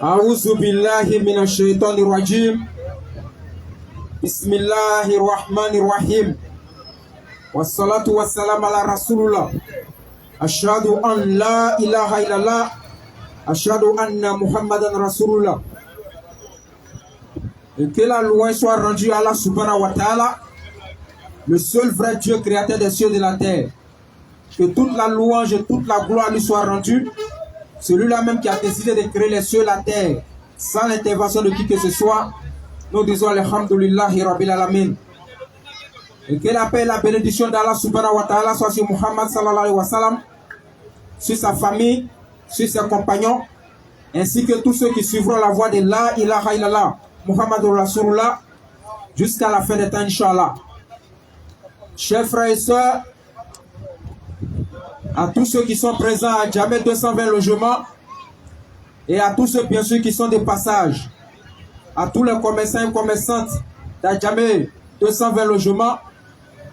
أعوذ بالله من الشيطان الرجيم. بسم الله الرحمن الرحيم. والصلاة والسلام على رسول الله. أشهد أن لا إله إلا الله. أشهد أن محمدا رسول الله. Et que la louange soit rendue à Allah subhanahu wa ta'ala, le seul vrai Dieu créateur des cieux et de la terre. Que toute la louange et toute la gloire lui soit rendue. Celui-là même qui a décidé de créer les cieux et la terre sans l'intervention de qui que ce soit. Nous disons Alhamdulillahi Rabbil Alamin. Et que la paix et la bénédiction d'Allah subhanahu wa ta'ala soit sur Muhammad sallallahu alayhi wa sallam, sur sa famille, sur ses compagnons, ainsi que tous ceux qui suivront la voie de La ilaha illallah Muhammadur Rasulullah jusqu'à la fin des temps, Inch'Allah. Chers frères et sœurs, à tous ceux qui sont présents à Djamé 220 logements et à tous ceux bien sûr qui sont de passage, à tous les commerçants et commerçantes d'à Djamé 220 logements,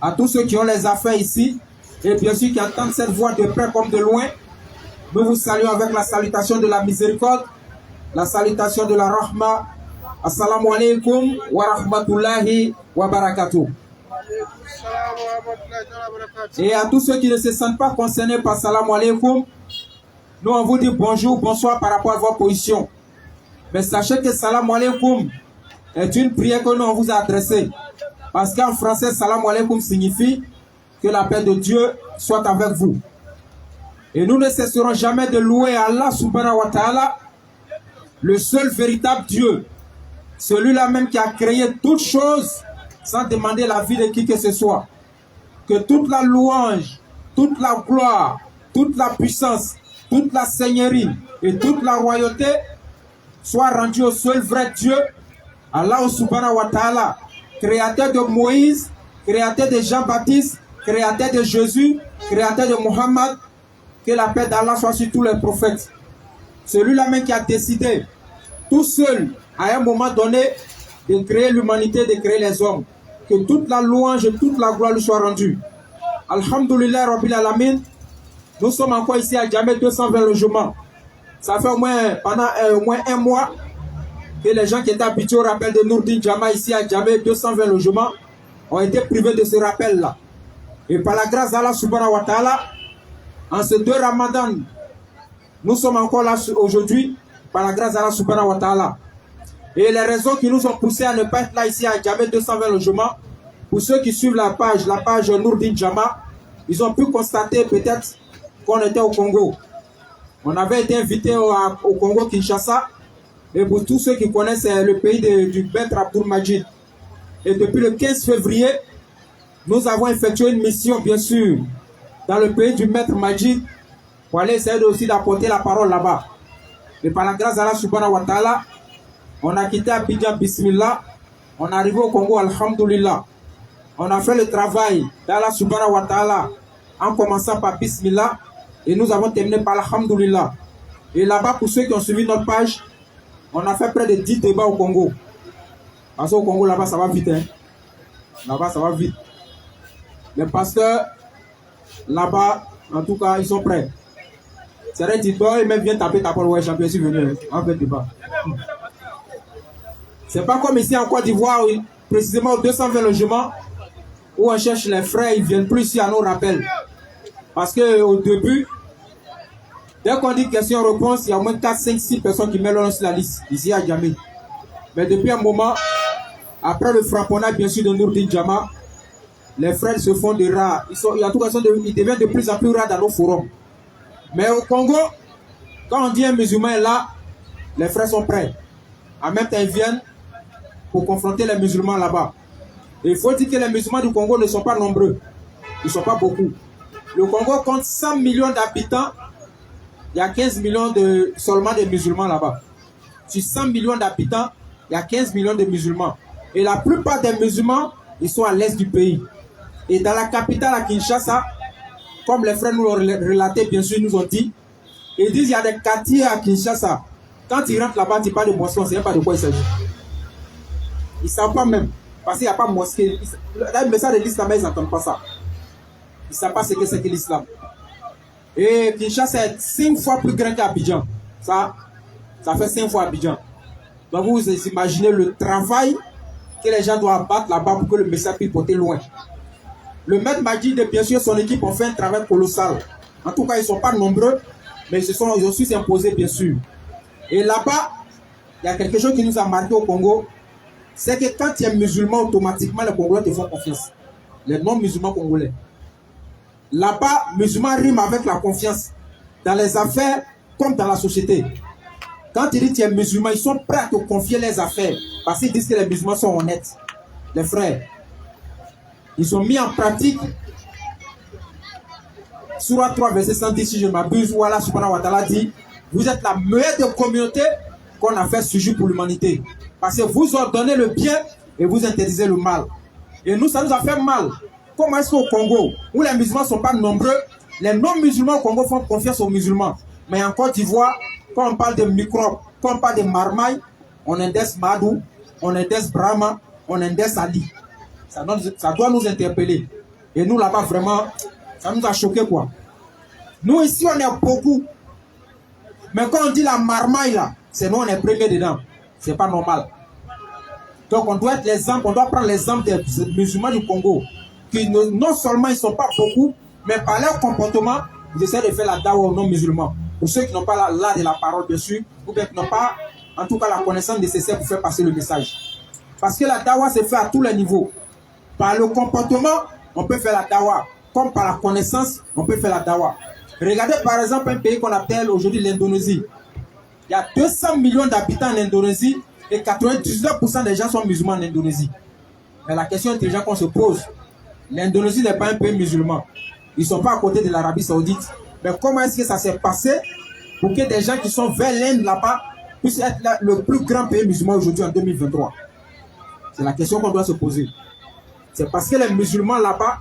à tous ceux qui ont les affaires ici et bien sûr qui entendent cette voix de près comme de loin, nous vous saluons avec la salutation de la miséricorde, la salutation de la rahma. Assalamu alaikum wa rahmatullahi wa barakatuh. Et à tous ceux qui ne se sentent pas concernés par salam alaikum, nous on vous dit bonjour, bonsoir par rapport à votre position. Mais sachez que salam alaikum est une prière que nous on vous a adressée. Parce qu'en français, salam alaikum signifie que la paix de Dieu soit avec vous. Et nous ne cesserons jamais de louer Allah subhanahu wa ta'ala, le seul véritable Dieu. Celui-là même qui a créé toutes choses sans demander l'avis de qui que ce soit. Que toute la louange, toute la gloire, toute la puissance, toute la seigneurie et toute la royauté soient rendues au seul vrai Dieu, Allah subhanahu wa ta'ala, créateur de Moïse, créateur de Jean-Baptiste, créateur de Jésus, créateur de Mohammed. Que la paix d'Allah soit sur tous les prophètes. Celui-là même qui a décidé, tout seul, à un moment donné, de créer l'humanité, de créer les hommes. Que toute la louange et toute la gloire lui soit rendue. Alhamdulillah Rabbil Alamin. Nous sommes encore ici à Djamé 220 logements. Ça fait pendant au moins un mois que les gens qui étaient habitués au rappel de Nourdin Djama ici à Djamé 220 logements ont été privés de ce rappel-là. Et par la grâce d'Allah subhanahu wa ta'ala, en ce 2 Ramadan, nous sommes encore là aujourd'hui par la grâce d'Allah subhanahu wa ta'ala. Et les raisons qui nous ont poussés à ne pas être là ici à Djamé 220 logements, pour ceux qui suivent la page Nourdin Djama, ils ont pu constater peut-être qu'on était au Congo. On avait été invité au Congo Kinshasa. Et pour tous ceux qui connaissent le pays du Maître Abdoul Majid. Et depuis le 15 février, nous avons effectué une mission, bien sûr, dans le pays du Maître Majid, pour aller essayer aussi d'apporter la parole là-bas. Et par la grâce d'Allah subhanahu wa ta'ala, on a quitté Abidjan Bismillah, on est arrivé au Congo Alhamdulillah. On a fait le travail d'Allah subhanahu wa ta'ala en commençant par Bismillah et nous avons terminé par Alhamdulillah. Et là-bas, pour ceux qui ont suivi notre page, on a fait près de 10 débats au Congo. Parce qu'au Congo, là-bas, ça va vite. Hein? Là-bas, ça va vite. Les pasteurs, là-bas, en tout cas, ils sont prêts. C'est vrai, tu dois même bien taper ta parole. Ouais, champion, je suis venu. On fait débat. C'est pas comme ici en Côte d'Ivoire, précisément au 220 logements, où on cherche les frères, ils viennent plus ici à nos rappels. Parce qu'au début, dès qu'on dit question-réponse, il y a au moins 4, 5, 6 personnes qui mettent sur la liste, ici à Djamé. Mais depuis un moment, après le frapponnage bien sûr de Nourdin Djama, les frères se font des rares. Ils deviennent de plus en plus rares dans nos forums. Mais au Congo, quand on dit un musulman est là, les frères sont prêts. En même temps, ils viennent pour confronter les musulmans là-bas. Et il faut dire que les musulmans du Congo ne sont pas nombreux. Ils ne sont pas beaucoup. Le Congo compte 100 millions d'habitants. Il y a 15 millions seulement de musulmans là-bas. Sur 100 millions d'habitants, il y a 15 millions de musulmans. Et la plupart des musulmans, ils sont à l'est du pays. Et dans la capitale, à Kinshasa, comme les frères nous l'ont relaté, bien sûr, nous ont dit, ils disent qu'il y a des quartiers à Kinshasa. Quand ils rentrent là-bas, ils parlent de mosquée, on ne sait pas de quoi il s'agit. Ils ne savent pas même. Parce qu'il n'y a pas de mosquée. Le message de l'islam, ils n'entendent pas ça. Ils ne savent pas ce que c'est que l'islam. Et Kinshasa est 5 fois plus grand qu'Abidjan. Ça fait 5 fois Abidjan. Donc vous imaginez le travail que les gens doivent battre là-bas pour que le message puisse porter loin. Le maître Majid et bien sûr son équipe ont fait un travail colossal. En tout cas, ils ne sont pas nombreux, mais ils ont su s'imposer bien sûr. Et là-bas, il y a quelque chose qui nous a marqué au Congo, c'est que quand tu es musulman, automatiquement les Congolais te font confiance. Les non-musulmans congolais. Là-bas, musulman rime avec la confiance. Dans les affaires comme dans la société. Quand tu dis que tu es musulman, ils sont prêts à te confier les affaires. Parce qu'ils disent que les musulmans sont honnêtes. Les frères. Ils ont mis en pratique Sourate 3, verset 110, si je ne m'abuse, où Allah subhanahu wa ta'ala dit: vous êtes la meilleure des communautés qu'on a fait sujet pour l'humanité. Parce que vous ordonnez le bien et vous interdisez le mal. Et nous, ça nous a fait mal. Comment est-ce qu'au Congo, où les musulmans ne sont pas nombreux, les non-musulmans au Congo font confiance aux musulmans. Mais en Côte d'Ivoire, quand on parle de microbes, quand on parle de marmailles, on indexe Madou, on indexe Brahma, on indexe Ali. Ça doit nous interpeller. Et nous, là-bas, vraiment, ça nous a choqué, quoi. Nous, ici, on est beaucoup. Mais quand on dit la marmaille, là, c'est nous, on est premiers dedans. C'est pas normal. Donc, on doit être l'exemple, on doit prendre l'exemple des musulmans du Congo, qui non seulement ils ne sont pas beaucoup, mais par leur comportement, ils essaient de faire la dawa aux non-musulmans. Pour ceux qui n'ont pas l'art de la parole, bien sûr, ou bien qui n'ont pas, en tout cas, la connaissance nécessaire pour faire passer le message. Parce que la dawa se fait à tous les niveaux. Par le comportement, on peut faire la dawa. Comme par la connaissance, on peut faire la dawa. Regardez par exemple un pays qu'on appelle aujourd'hui l'Indonésie. Il y a 200 millions d'habitants en Indonésie et 99% des gens sont musulmans en Indonésie. Mais la question intelligente qu'on se pose, l'Indonésie n'est pas un pays musulman. Ils ne sont pas à côté de l'Arabie Saoudite. Mais comment est-ce que ça s'est passé pour que des gens qui sont vers l'Inde là-bas puissent être le plus grand pays musulman aujourd'hui en 2023? C'est la question qu'on doit se poser. C'est parce que les musulmans là-bas,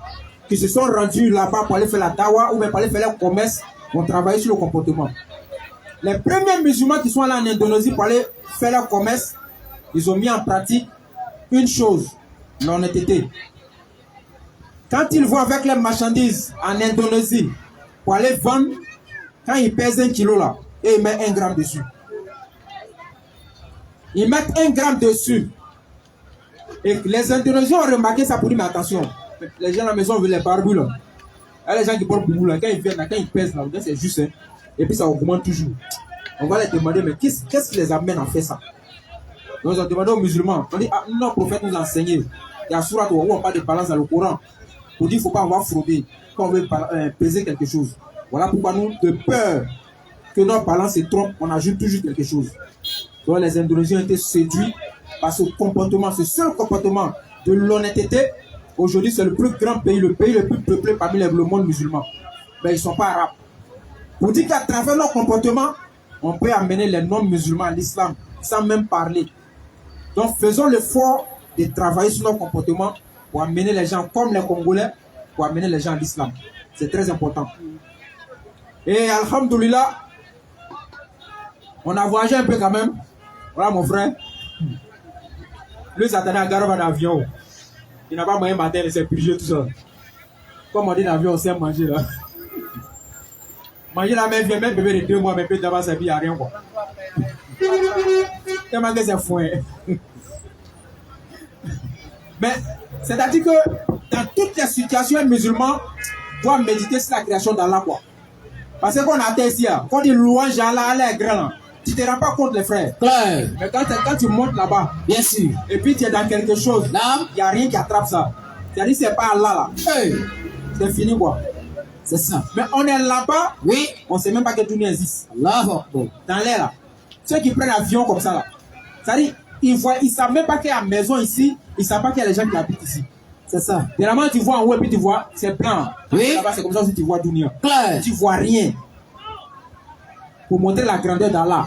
qui se sont rendus là-bas pour aller faire la dawa ou même pour aller faire leur commerce, ont travaillé sur le comportement. Les premiers musulmans qui sont allés en Indonésie pour aller faire leur commerce, ils ont mis en pratique une chose, l'honnêteté. Quand ils vont avec les marchandises en Indonésie pour aller vendre, quand ils pèsent 1 kilo là, et ils mettent 1 gramme dessus. Ils mettent 1 gramme dessus. Et les Indonésiens ont remarqué ça pour dire, mais attention, les gens à la maison veulent les barbus là. Et les gens qui portent boubou là, quand ils viennent là, quand ils pèsent là, c'est juste, hein. Et puis ça augmente toujours. On va les demander, mais qu'est-ce qui les amène à faire ça? Donc ils ont demandé aux musulmans, on dit, ah, notre prophète nous a enseigné. Il y a Sourate où on parle de balance dans le Coran. Pour dire qu'il ne faut pas avoir fraudé quand on veut peser quelque chose. Voilà pourquoi nous, de peur que notre balance se trompe, on ajoute toujours quelque chose. Donc les Indonésiens ont été séduits par ce comportement, ce seul comportement de l'honnêteté. Aujourd'hui, c'est le plus grand pays, le pays le plus peuplé parmi le monde musulman. Mais ils ne sont pas arabes. Pour dire qu'à travers leur comportement, on peut amener les non-musulmans à l'islam sans même parler. Donc faisons l'effort de travailler sur notre comportement pour amener les gens comme les Congolais, pour amener les gens à l'islam. C'est très important. Et alhamdoulilah, on a voyagé un peu quand même. Voilà mon frère. Lui, il s'attendait à Garova d'avion. Il n'a pas moyen matin de se purger tout ça. Comme on dit dans l'avion, on sait manger là. Manger la même vie, même bébé de 2 mois, mais peut d'abord sa vie, il n'y a rien quoi. Tellement que c'est foin. Mais, c'est-à-dire que dans toutes les situations, un musulman doit méditer sur la création d'Allah quoi. Parce qu'on a atteint ici, quand on dit louange à Allah, Allah est grand. Tu ne te rends pas compte, les frères. Claire. Mais quand tu montes là-bas, bien sûr, et puis tu es dans quelque chose, il n'y a rien qui attrape ça. C'est-à-dire que ce n'est pas Allah là. Hey. C'est fini quoi. C'est ça. Mais on est là-bas, oui, on ne sait même pas que tout existe. Allah. Dans l'air là. Ceux qui prennent l'avion comme ça là. C'est-à-dire, ils ne savent même pas qu'il y a une maison ici, ils ne savent pas qu'il y a des gens qui habitent ici. C'est ça. Généralement, tu vois en haut et puis tu vois, c'est blanc. Oui. Là-bas, c'est comme ça aussi tu vois Dunia. Claire. Tu ne vois rien. Pour montrer la grandeur d'Allah.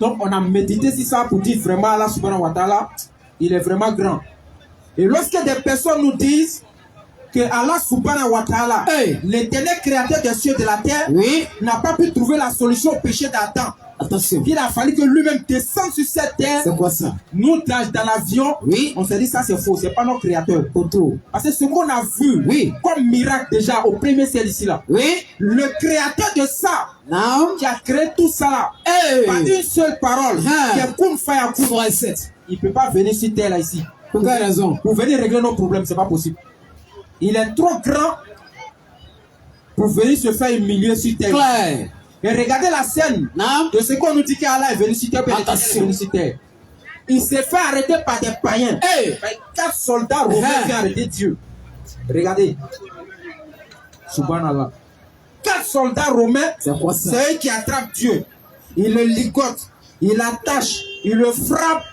Donc on a médité sur ça pour dire vraiment Allah subhanahu wa ta'ala, il est vraiment grand. Et lorsque des personnes nous disent que Allah subhanahu wa ta'ala, hey, l'éternel créateur des cieux et de la terre, oui, n'a pas pu trouver la solution au péché d'Adam. Attention. Il a fallu que lui-même descende sur cette terre. C'est quoi ça? Nous, dans l'avion, oui, on s'est dit ça c'est faux, c'est pas notre créateur. Autour. Parce que ce qu'on a vu, oui, comme miracle déjà au premier ciel ici là, oui, le créateur de ça, qui a créé tout ça là, par une seule parole, qui est Kun Faya Kun, il ne peut pas venir sur terre là ici. Pour quelle raison? Pour venir régler nos problèmes, ce n'est pas possible. Il est trop grand pour venir se faire humilier sur terre. Claire. Et regardez la scène de ce qu'on nous dit qu'Allah est venu sur terre, il s'est fait arrêter par des païens. 4 soldats romains qui ont arrêté Dieu. Regardez. Subhanallah. 4 soldats romains, c'est eux qui attrapent Dieu. Ils le ligotent, ils l'attachent, ils le frappent.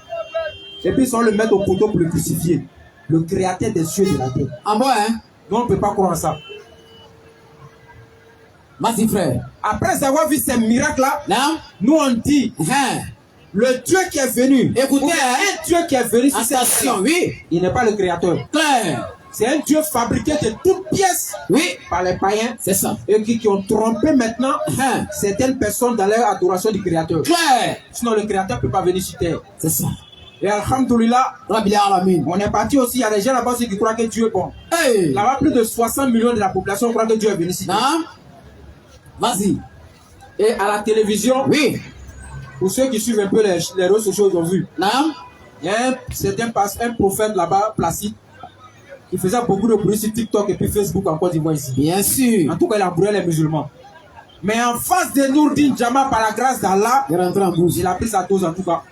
Et puis ils sont le mettre au poteau pour le crucifier. Le créateur des cieux et de la terre. Ah bon, hein? Nous, on ne peut pas croire ça. Vas-y, frère. Après avoir vu ces miracles-là, nous on dit, le Dieu qui est venu, écoutez, un Dieu qui est venu sur cette terre, il n'est pas le créateur. C'est un Dieu fabriqué de toutes pièces par les païens. C'est ça. Et qui ont trompé maintenant certaines personnes dans leur adoration du créateur. Sinon le créateur ne peut pas venir sur terre. C'est ça. Et alhamdoulilah, on est parti aussi, il y a des gens là-bas qui croient que Dieu est bon. Là-bas, plus de 60 millions de la population croient que Dieu est venu sur terre. Vas-y. Et à la télévision, pour ceux qui suivent un peu les réseaux sociaux, ils ont vu. Il y a un prophète là-bas, Placide, qui faisait beaucoup de bruit sur TikTok et puis Facebook en Côte d'Ivoire ici. Bien sûr. En tout cas, il a brûlé les musulmans. Mais en face de Nourdine Djama, par la grâce d'Allah, il a pris sa dose en tout cas.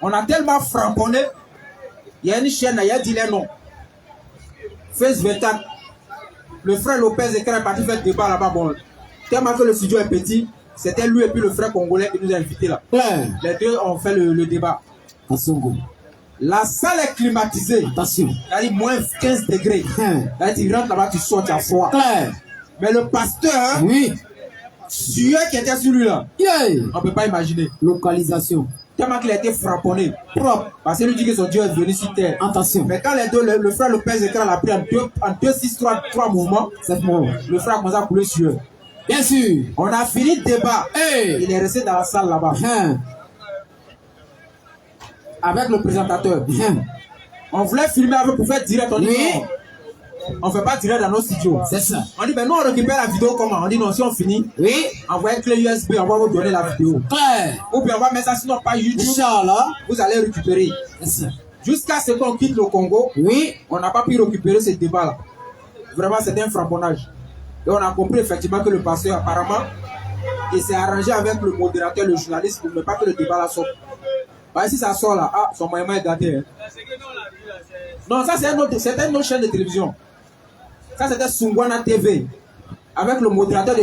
On a tellement framponné. Il y a une chaîne, il y a dit les noms. Face 24. Le frère Lopez est parti faire le débat là-bas. Bon, tellement que le studio est petit, c'était lui et puis le frère congolais qui nous a invités là. Les deux ont fait le débat. La salle est climatisée. Attention. C'est-à-dire moins 15 degrés. Tu rentres là-bas, tu sors, tu as froid. Mais le pasteur, celui qui était sur lui là, on ne peut pas imaginer. Localisation. Tellement qu'il a été frapponné, propre. Parce que lui dit que son Dieu est venu sur terre. Attention. Mais quand les deux, le frère Lopez Ekran l'a pris en 2, 6, 3 mouvements, le frère a commencé à couler sur eux. Bien sûr. On a fini le débat. Il est resté dans la salle là-bas. Avec le présentateur. On voulait filmer avec pour faire direct. On dit non. On ne fait pas direct dans nos studios. C'est ça. On dit, ben nous on récupère la vidéo comment? On dit non, si on finit, envoyez clé USB, on va vous donner la vidéo. Ou bien on va mettre ça sinon pas YouTube. Vous allez récupérer. Jusqu'à ce qu'on quitte le Congo, on n'a pas pu récupérer ce débat-là. Vraiment, c'était un frapponnage. Et on a compris effectivement que le pasteur, apparemment, il s'est arrangé avec le modérateur, le journaliste, pour ne pas que le débat là sorte. Bah, si ça sort là, son moyen est gâté. Non, ça c'est une autre chaîne de télévision. Ça c'était Sungwana TV. Avec le modérateur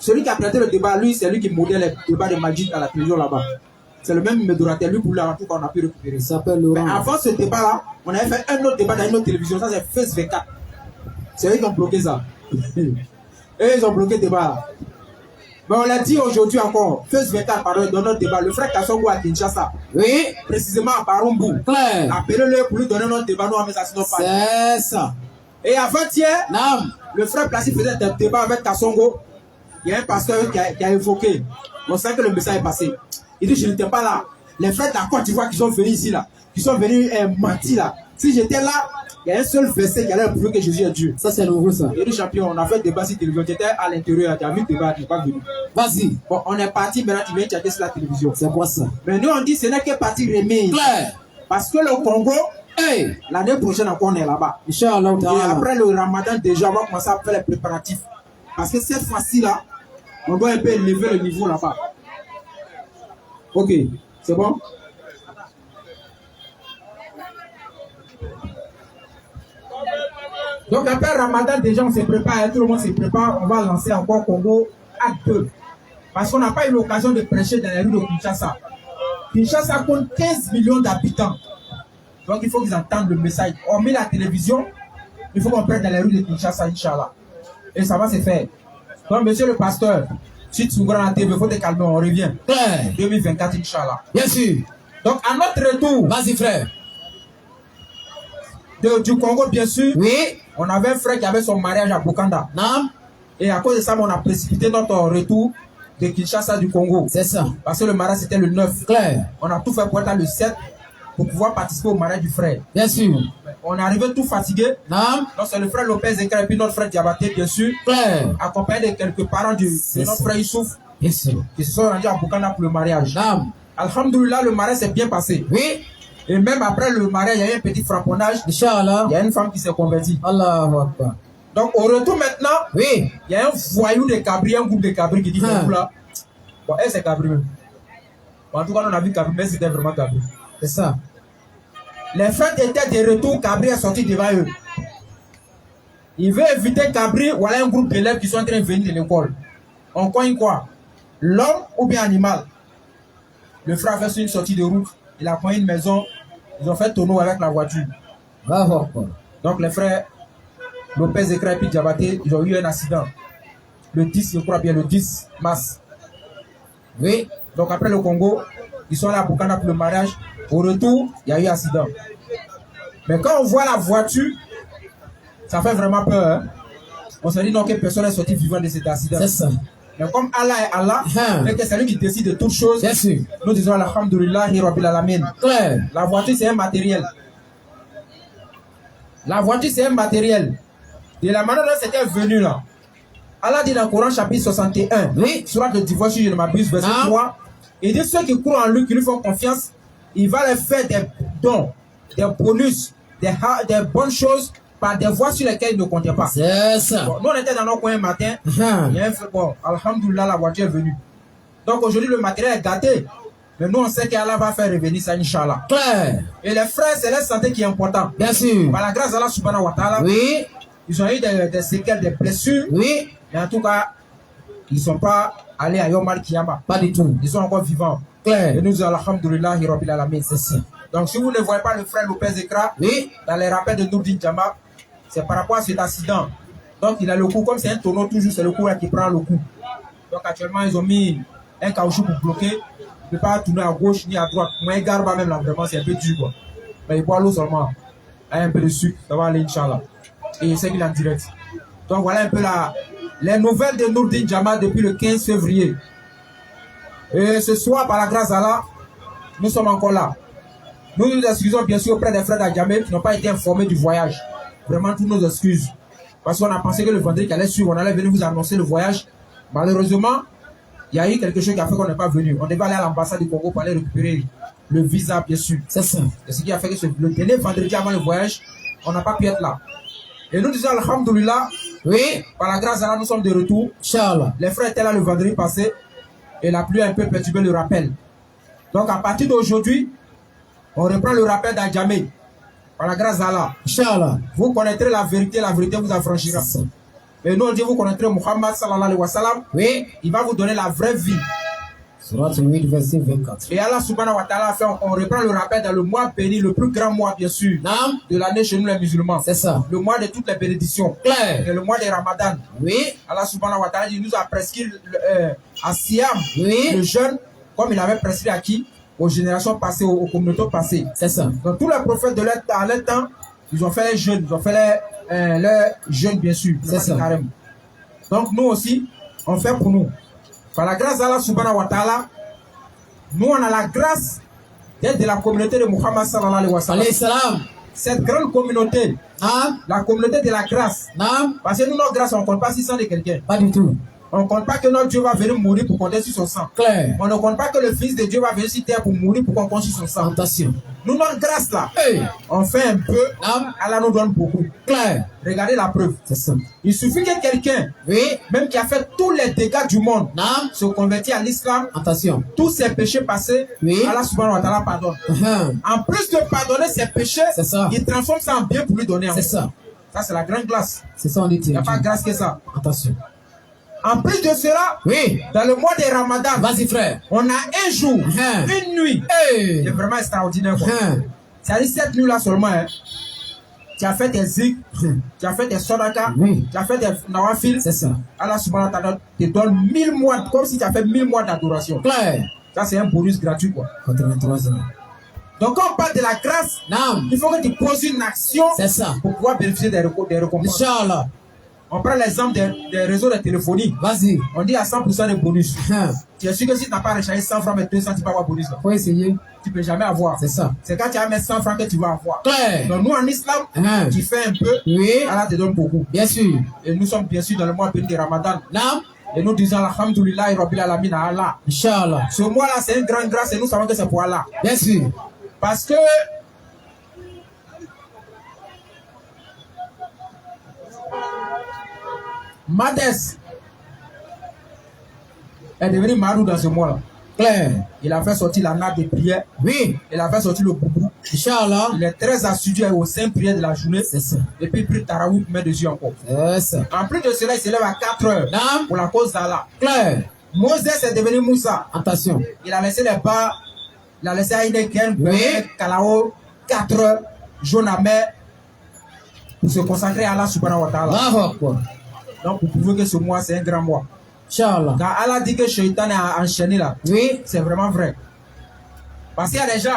celui qui a prêté le débat, lui, c'est lui qui modèle le débat de Majid à la télévision là-bas. C'est le même modérateur, lui pour là, en tout cas, on a pu récupérer. Ça s'appelle Laurent. Mais avant ce débat-là, on avait fait un autre débat dans une autre télévision, ça c'est Face 24. C'est eux qui ont bloqué ça. Et ils ont bloqué le débat là. Mais on l'a dit aujourd'hui encore, Face 24, pardon, dans notre débat, le frère Kassongo à Kinshasa. Précisément à Barumbu. Appelez-le pour lui donner notre débat, nous on met ça sinon pas. C'est ça. Et avant-hier, le frère Placide faisait un débat avec Kassongo. Il y a un pasteur qui a évoqué. On sait que le message est passé. Il dit, je n'étais pas là. Les frères de la Côte d'Ivoire qui sont venus ici là, qui sont venus mentir là. Si j'étais là, il y a un seul verset qui allait prouver que Jésus est Dieu. Ça c'est nouveau ça. Il dit, champion, on a fait débat sur télévision. J'étais à l'intérieur, tu as vu le débat, tu n'es pas venu. Vas-y. Bon, on est parti, maintenant tu viens checker sur la télévision. C'est quoi ça? Mais nous on dit, ce n'est que partie remise. Parce que le Congo, l'année prochaine encore on est là-bas. Inch'Allah. Et après le Ramadan, déjà on va commencer à faire les préparatifs. Parce que cette fois-ci là, on doit un peu élever le niveau là-bas. Ok, c'est bon? Donc après Ramadan, déjà on se prépare, tout le monde se prépare, on va lancer encore Congo Acte 2. Parce qu'on n'a pas eu l'occasion de prêcher dans les rues de Kinshasa. Kinshasa compte 15 millions d'habitants. Donc il faut qu'ils entendent le message. On met la télévision, il faut qu'on prenne dans les rues de Kinshasa, Inch'Allah. Et ça va se faire. Donc monsieur le pasteur, si tu regardes la TV, il faut te calmer, on revient. 2024, Inch'Allah. Bien sûr. Donc à notre retour. Vas-y frère. Du Congo, bien sûr. On avait un frère qui avait son mariage à Bokanda. Et à cause de ça, on a précipité notre retour de Kinshasa du Congo. C'est ça. Parce que le mariage c'était le 9. Claire. On a tout fait pour être le 7 pour pouvoir participer au mariage du frère. Bien sûr. On est arrivé tout fatigué. Naam. Donc c'est le frère Lopez Ekra et puis notre frère Diabaté, bien sûr, Claire. accompagné de quelques parents de notre frère Youssouf, Bien sûr. qui se sont rendus à Boukana pour le mariage. Naam. Alhamdoulilah, le mariage s'est bien passé. Oui. Et même après le mariage, il y a eu un petit frapponnage. Inch'Allah. Il y a une femme qui s'est convertie. Allahu Akbar. Donc au retour maintenant, Oui. il y a un voyou de Cabri, un groupe de Cabri qui dit Ah. là. Bon, elle c'est Cabri même. Bon, en tout cas, on a vu Cabri, mais c'était vraiment Cabri. C'est ça. Les frères étaient de retour, Cabri est sorti devant eux. Il veut éviter Cabri, voilà un groupe d'élèves qui sont en train de venir de l'école. On cogne quoi? L'homme ou bien animal? Le frère a fait une sortie de route, il a cogné une maison, ils ont fait tonneau avec la voiture. Allahu Akbar. Donc les frères Lopez Ekra et puis Diabaté, ils ont eu un accident. Le 10, je crois bien, le 10 mars. Oui. Donc après le Congo, ils sont là à Boukana pour le mariage. Au retour, il y a eu accident. Mais quand on voit la voiture, ça fait vraiment peur. Hein? On se dit non que personne n'est sorti vivant de cet accident. C'est ça. Mais comme Allah est Allah, et que c'est lui qui décide de toutes choses, Bien sûr. nous disons Alhamdulillahi Rabbil Alamin. Claire. La voiture c'est un matériel. La voiture c'est un matériel. De la manière dont c'était venu là. Allah dit dans le Coran chapitre 61, Oui. surat de divorce, si je ne m'abuse, verset Ah. 3, il dit ceux qui croient en lui, qui lui font confiance, il va leur faire des dons, des bonus, des bonnes choses par des voies sur lesquelles ils ne comptaient pas. C'est ça. Bon, nous on était dans nos coins un matin, il y a un fait, bon, alhamdoulilah, la voiture est venue. Donc aujourd'hui le matériel est gâté, mais nous on sait qu'Allah va faire revenir ça, Inch'Allah. Claire. Et les frères, c'est leur santé qui est important. Bien sûr. Par la grâce d'Allah subhanahu wa ta'ala, Oui. ils ont eu des séquelles, des blessures, Oui. mais en tout cas, ils ne sont pas allés à Yom Al-Kiyama. Pas du tout. Ils sont encore vivants. Claire. Et nous, alhamdoulillahi rabbil alamin. C'est ça. Donc, si vous ne voyez pas le frère Lopez Ekra, Oui. dans les rappels de Nourdin Djama, c'est par rapport à cet accident. Donc, il a le coup, comme c'est un tonneau, toujours, c'est le coup qui prend le coup. Donc, actuellement, ils ont mis un caoutchouc pour bloquer. Il ne peut pas tourner à gauche ni à droite. Moi, Garba, même là, vraiment, c'est un peu dur, quoi. Mais il boit l'eau seulement. Un peu de sucre, ça va aller, Inch'Allah. Et c'est qu'il est en direct. Donc, voilà un peu les nouvelles de Nourdin Djama depuis le 15 février. Et ce soir, par la grâce d'Allah, nous sommes encore là. Nous nous excusons bien sûr auprès des frères d'Adjamé qui n'ont pas été informés du voyage. Vraiment, toutes nos excuses. Parce qu'on a pensé que le vendredi qui allait suivre, on allait venir vous annoncer le voyage. Malheureusement, il y a eu quelque chose qui a fait qu'on n'est pas venu. On devait aller à l'ambassade du Congo pour aller récupérer le visa, bien sûr. C'est ça. C'est ce qui a fait que le dernier vendredi avant le voyage, on n'a pas pu être là. Et nous disons alhamdoulilah, Oui. par la grâce d'Allah, nous sommes de retour. Inch'Allah. Les frères étaient là le vendredi passé et la pluie a un peu perturbé le rappel. Donc à partir d'aujourd'hui, on reprend le rappel d'Adjamé. Par la grâce d'Allah. Inch'Allah. Vous connaîtrez la vérité vous affranchira. C'est ça. Et nous on dit vous connaîtrez Muhammad sallallahu alayhi wa sallam. Oui. Il va vous donner la vraie vie. Surat 8, verset 24. Et Allah subhanahu wa ta'ala a fait, on reprend le rappel dans le mois béni, le plus grand mois bien sûr, Naam. de l'année chez nous les musulmans. C'est ça. Le mois de toutes les bénédictions. Claire. Et le mois de Ramadan. Oui. Allah subhanahu wa ta'ala il nous a prescrit à Siam, Oui. le jeûne, comme il avait prescrit à qui? Aux générations passées, aux communautés passées. C'est ça. Donc tous les prophètes de leur temps, ils ont fait les jeûnes, ils ont fait les jeûnes bien sûr. C'est ça. Carême. Donc nous aussi, on fait pour nous. Par la grâce d'Allah subhanahu wa ta'ala, nous on a la grâce d'être de la communauté de Muhammad sallallahu alayhi wa sallam. Alayhi salam. Cette grande communauté, Naam. la communauté de la grâce. Naam. Parce que nous, notre grâce, on ne compte pas 600 de quelqu'un. Pas du tout. On ne compte pas que notre Dieu va venir mourir pour compter sur son sang. Claire. On ne compte pas que le Fils de Dieu va venir sur terre pour mourir pour qu'on compte sur son sang. Attention. Nous, notre grâce là, Hey. on fait un peu, Naam. Allah nous donne beaucoup. Claire. Regardez la preuve. C'est ça. Il suffit que quelqu'un, Oui. même qui a fait tous les dégâts du monde, Naam. se convertit à l'islam, Attention. tous ses péchés passés, Oui. Allah subhanahu wa ta'ala pardonne. En plus de pardonner ses péchés, C'est ça. il transforme ça en bien pour lui donner. C'est ça. Ça, c'est la grande grâce. C'est ça, on dit. Il n'y a pas de grâce que ça. Attention. En plus de cela, Oui. dans le mois de Ramadan, Vas-y, frère. on a un jour, une nuit. Hey. C'est vraiment extraordinaire. Quoi. Hein. C'est-à-dire cette nuit-là seulement, hein, tu as fait tes zik, tu as fait tes sodaka, Oui. tu as fait tes nawafil. C'est ça. Allah subhanahu wa ta'ala te donne 1000 mois, comme si tu as fait 1000 mois d'adoration. Claire. Ça, c'est un bonus gratuit. Quoi. 83 ans. Donc, quand on parle de la grâce, Naam. il faut que tu poses une action C'est ça. pour pouvoir bénéficier des récompenses. Inch'Allah. On prend l'exemple des réseaux de téléphonie. Vas-y. On dit à 100% de bonus. Tu es sûr que si tu n'as pas rechargé 100 francs, mais 200, tu peux avoir bonus. Faut essayer. Tu ne peux jamais avoir. C'est ça. C'est quand tu as mis 100 francs que tu vas avoir. Claire. Donc nous en islam, tu fais un peu, Oui. Allah te donne beaucoup. Bien sûr. Et nous sommes bien sûr dans le mois béni de Ramadan. Non. Et nous disons Alhamdulillah Rabbil Alamin à Allah. Inch'Allah. Ce mois-là, c'est une grande grâce et nous savons que c'est pour Allah. Bien sûr. Parce que Madès est devenu Marou dans ce mois-là. Claire. Il a fait sortir la nappe de prière. Oui. Il a fait sortir le boubou. Inch'Allah. Il est très assidu aux 5 prières de la journée. C'est ça. Et puis il prie Tarawih pour mettre dessus encore. C'est ça. En plus de cela, il se lève à 4 heures Non. pour la cause d'Allah. Claire. Moses est devenu Moussa. Attention. Il a laissé les bas, il a laissé Aïneken, Oui. Kalao, 4 heures, jaune à mer, pour se consacrer à Allah subhanahu wa ta'ala. Allahu Akbar. Donc vous pouvez que ce mois, c'est un grand mois. Inch'Allah. Quand Allah dit que Shaitan est enchaîné là, Oui. c'est vraiment vrai. Parce qu'il y a des gens,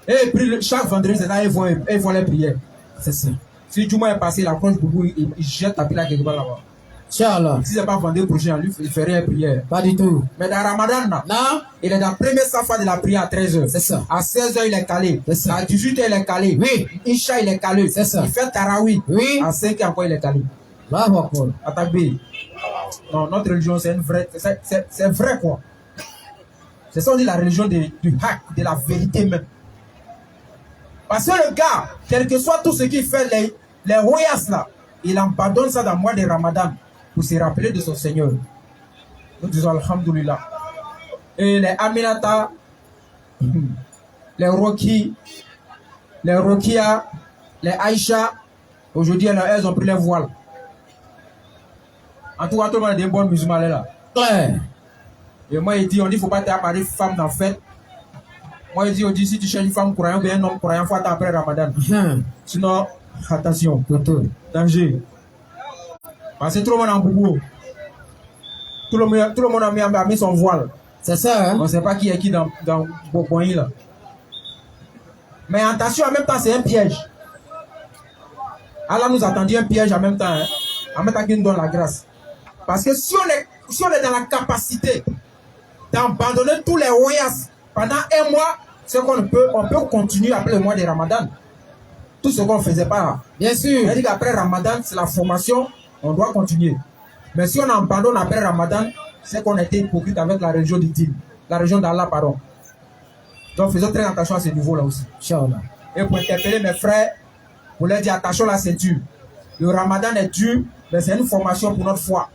et puis chaque vendredi, c'est là, ils vont les prières. C'est ça. Si du mois est passé, la cloche boubou, il jette la pile quelque part là-bas. Inch'Allah. Si c'est pas vendredi prochain, lui, il fait rien prière. Pas du tout. Mais dans Ramadan, là, Non. il est dans la première safa de la prière à 13h. C'est ça. À 16h, il est calé. C'est ça. À 18h, il est calé. Oui. Isha, il est calé. C'est ça. Il fait Tarawih. Oui. À 5h encore, il est calé. Allahu Akbar. Attaque B. Non, notre religion, c'est une vraie. C'est vrai, quoi. C'est ça, on dit la religion du haq, de la vérité même. Parce que le gars, quel que soit tout ce qu'il fait, les royas là, il abandonne ça dans le mois de Ramadan pour se rappeler de son Seigneur. Nous disons Alhamdulillah. Et les Aminata, les Roki, les Rokia, les Aïcha, aujourd'hui elles ont pris les voiles. En tout cas, tout le monde est des bons musulmans là. Claire. Et moi, on dit, il ne faut pas t'apparer femme dans la fête. Moi, on dit, si tu cherches une femme croyante ou un homme croyant, il faut attendre après Ramadan. Sinon, attention, danger. Parce que tout le monde en boubou. Tout le monde a mis son voile. C'est ça, hein? On ne sait pas qui est qui dans Boboï là. Mais attention, en même temps, c'est un piège. Allah nous attendait un piège en même temps. Hein? En même temps qu'il nous donne la grâce. Parce que si on est dans la capacité d'abandonner tous les royas pendant un mois, c'est qu'on peut continuer après le mois de Ramadan. Tout ce qu'on ne faisait pas. Bien sûr. C'est-à-dire qu'après Ramadan, c'est la formation, on doit continuer. Mais si on abandonne après Ramadan, c'est qu'on était hypocrite avec la religion du Dîn, la religion d'Allah, pardon. Donc faisons très attention à ce niveau-là aussi. Inch'Allah. Et pour interpeller mes frères, pour leur dire attention la ceinture. Le Ramadan est dur, mais c'est une formation pour notre foi.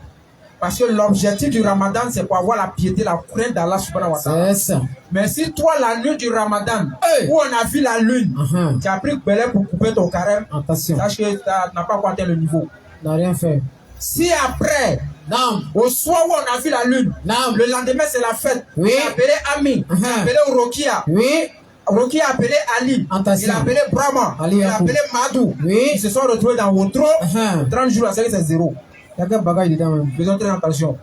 Parce que l'objectif du Ramadan, c'est pour avoir la piété, la crainte d'Allah subhanahu wa ta'ala. C'est ça. Mais si toi, la nuit du Ramadan, où on a vu la lune, tu as pris Belé pour couper ton carême, Attention. sache que tu n'as pas atteint le niveau. On n'a rien fait. Si après, Non. au soir où on a vu la lune, Non. le lendemain c'est la fête, Oui. il a appelé Ami, il a appelé Rokia, Oui. Rokia a appelé Ali, Attention. il a appelé Brahma, Ali il a Yakou. appelé Madou. Oui. Ils se sont retrouvés dans Wotro, 30 jours, c'est 0. Il y a quel bagage dedans même? Faisons très attention.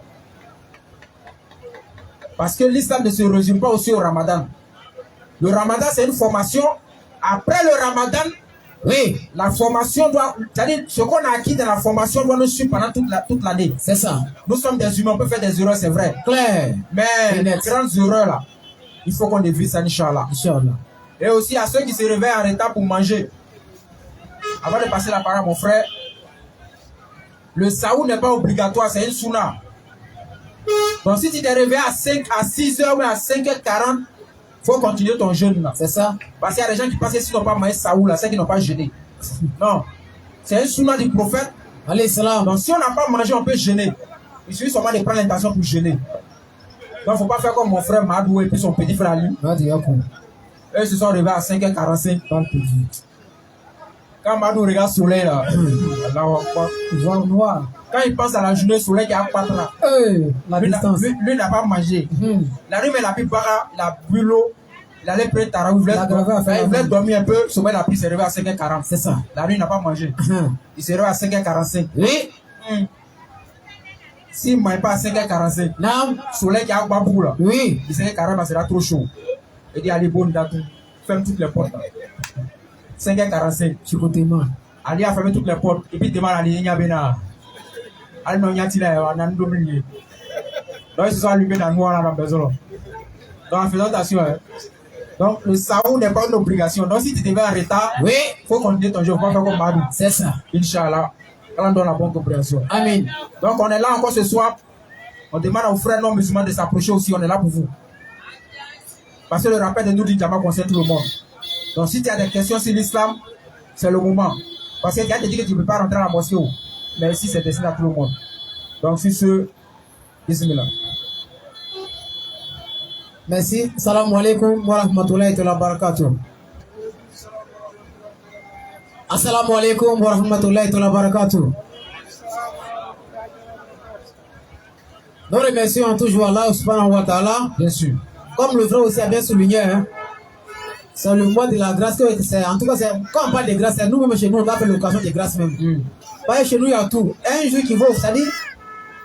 Parce que l'islam ne se résume pas aussi au Ramadan. Le Ramadan, c'est une formation. Après le Ramadan, Oui. la formation doit... C'est-à-dire, ce qu'on a acquis dans la formation doit nous suivre pendant toute l'année. C'est ça. Nous sommes des humains, on peut faire des erreurs, c'est vrai. Claire. Mais les net. grandes erreurs, là, il faut qu'on évite ça, Inch'Allah. Inch'Allah. Et aussi à ceux qui se réveillent en retard pour manger. Avant de passer la parole à mon frère, le saoul n'est pas obligatoire, c'est une sunna. Donc si tu t'es réveillé à 6h ou à 5h40, il faut continuer ton jeûne là. C'est ça. Parce qu'il y a des gens qui pensent que s'ils n'ont pas mangé saoul là, c'est qu'ils n'ont pas jeûné. Non. C'est une sunna du prophète. Allez, salam. Donc si on n'a pas mangé, on peut jeûner. Il suffit seulement de prendre l'intention pour jeûner. Donc il ne faut pas faire comme mon frère Madou et puis son petit frère Ali. Eux se sont réveillés à 5h45. Pas le petit. Quand Madou regarde le soleil là, Voir noir. quand il pense à la journée, le soleil qui a 4 là, La lui distance. n'a pas mangé. La nuit, il a pris bara, il a bu l'eau, il allait prendre Tarawih, il voulait dormir un peu, le sommeil a pris, il s'est réveillé à 5h40. C'est ça. La nuit, il n'a pas mangé. Il s'est réveillé à 5h45. Oui. S'il ne mange pas à 5h45, Non. le soleil qui a beaucoup là, Oui. il sait carrément sera trop chaud. Il dit allez, bon, ferme toutes les portes. 5h45. Tu côté moi. Ali a fermé toutes les portes. Et puis il demande à l'Igna Bena. Ali non y'a tiré, on a un dominé. Donc ils se sont allumés dans le noir dans la maison. Donc faisons attention. Hein. Donc le saoul n'est pas une obligation. Donc si tu te mets en retard, Oui. il faut continuer ton jeu. Il faut pas faire comme Madou. C'est ça. Inch'Allah. On donne la bonne compréhension. Amen. Donc on est là encore ce soir. On demande aux frères non musulmans de s'approcher aussi. On est là pour vous. Parce que le rappel de Nour Djama concerne tout le monde. Donc si tu as des questions sur l'islam, c'est le moment. Parce qu'il y a des dit que tu ne peux pas rentrer à la mosquée. Mais ici, c'est destiné à tout le monde. Donc si ce... Bismillah. Merci. Salam alaikum wa rahmatullahi wa barakatuh. Assalamu alaikum wa rahmatullahi wa barakatuh. Nous remercions toujours Allah subhanahu wa ta'ala. Bien sûr. Comme le frère aussi a bien souligné, hein, c'est le mois de la grâce. En tout cas, quand on parle de grâce, nous-mêmes chez nous, on a fait l'occasion de grâce même. Parce que chez nous, il y a tout. Un jour qui vaut, c'est-à-dire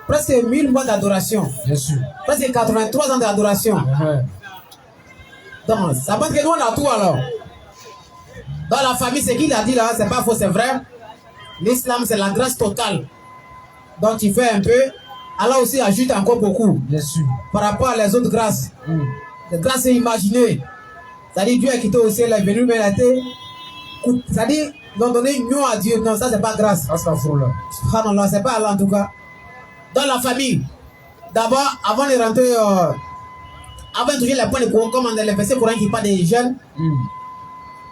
presque 1000 mois d'adoration. Bien sûr. Presque 83 ans d'adoration. Donc, ça veut dire que nous, on a tout alors. Dans la famille, ce qu'il a dit là, c'est pas faux, c'est vrai. L'islam, c'est la grâce totale. Donc, tu fais un peu. Allah aussi ajoute encore beaucoup. Bien sûr. Par rapport à les autres grâces. Les grâces imaginées. C'est-à-dire Dieu est quitté au ciel, est venu, mais il a été. C'est-à-dire, donner une union à Dieu. Non, ça, c'est pas grâce. Astaghfirullah. Subhanallah, c'est pas Allah en tout cas. Dans la famille, d'abord, avant de rentrer, avant de toucher les points de courant, comme on a les versets courants qui parlent des jeunes,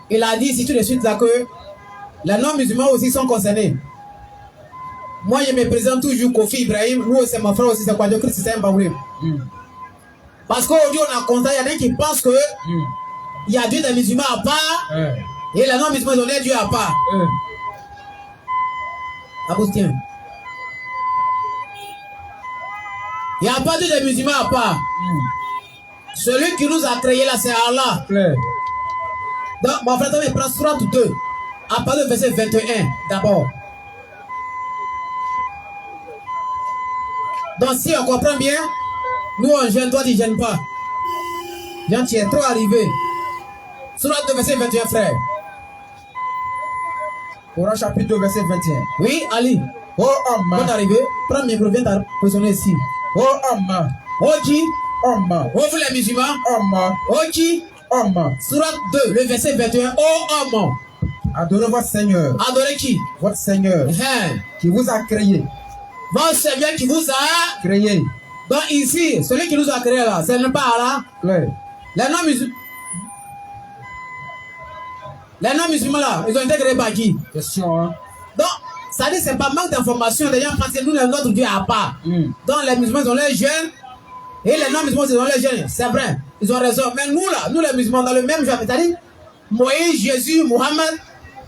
il a dit, si tout de suite là, que les non-musulmans aussi sont concernés. Moi, je me présente toujours Kofi Ibrahim. Nous, c'est mon frère aussi, c'est quoi de Christ, c'est un baoulé. Parce qu'aujourd'hui, on a constaté, il y en a qui pensent que il y a Dieu des musulmans à part et les non-musulmans, ils ont l'air Dieu à part. Tiens. Il n'y a pas Dieu des musulmans à part. Celui qui nous a créé là, c'est Allah. Donc, mon frère, il prend Surat 2, à partir du verset 21, d'abord. Donc, si on comprend bien, nous on gêne, toi tu ne gênes pas. Jean, tu es trop arrivé. Surat 2, verset 21, frère. Coran chapitre 2, verset 21. Oui, Ali. Oh, Amma. Quand arrivé, prends le micro, viens t'positionner ici. Oh, Amma. Oh, qui? Amma. Oh, vous les musulmans? Amma. Oh, qui? Amma. Surat 2, le verset 21. Oh, homme. Adorez votre Seigneur. Adorez qui? Votre Seigneur. Qui vous a créé. Votre Seigneur qui vous a créé. Donc ici, celui qui nous a créé là, c'est pas Allah. Les non-musulmans là, ils ont été créés par qui? Question, hein? Donc, ça dit c'est pas manque d'informations. Les gens pensent que nous, notre Dieu à part. Donc les musulmans, ils ont les jeunes. Et les non-musulmans, ils ont les jeunes. C'est vrai, ils ont raison. Mais nous là, nous les musulmans, dans le même genre, c'est-à-dire Moïse, Jésus, Mohammed,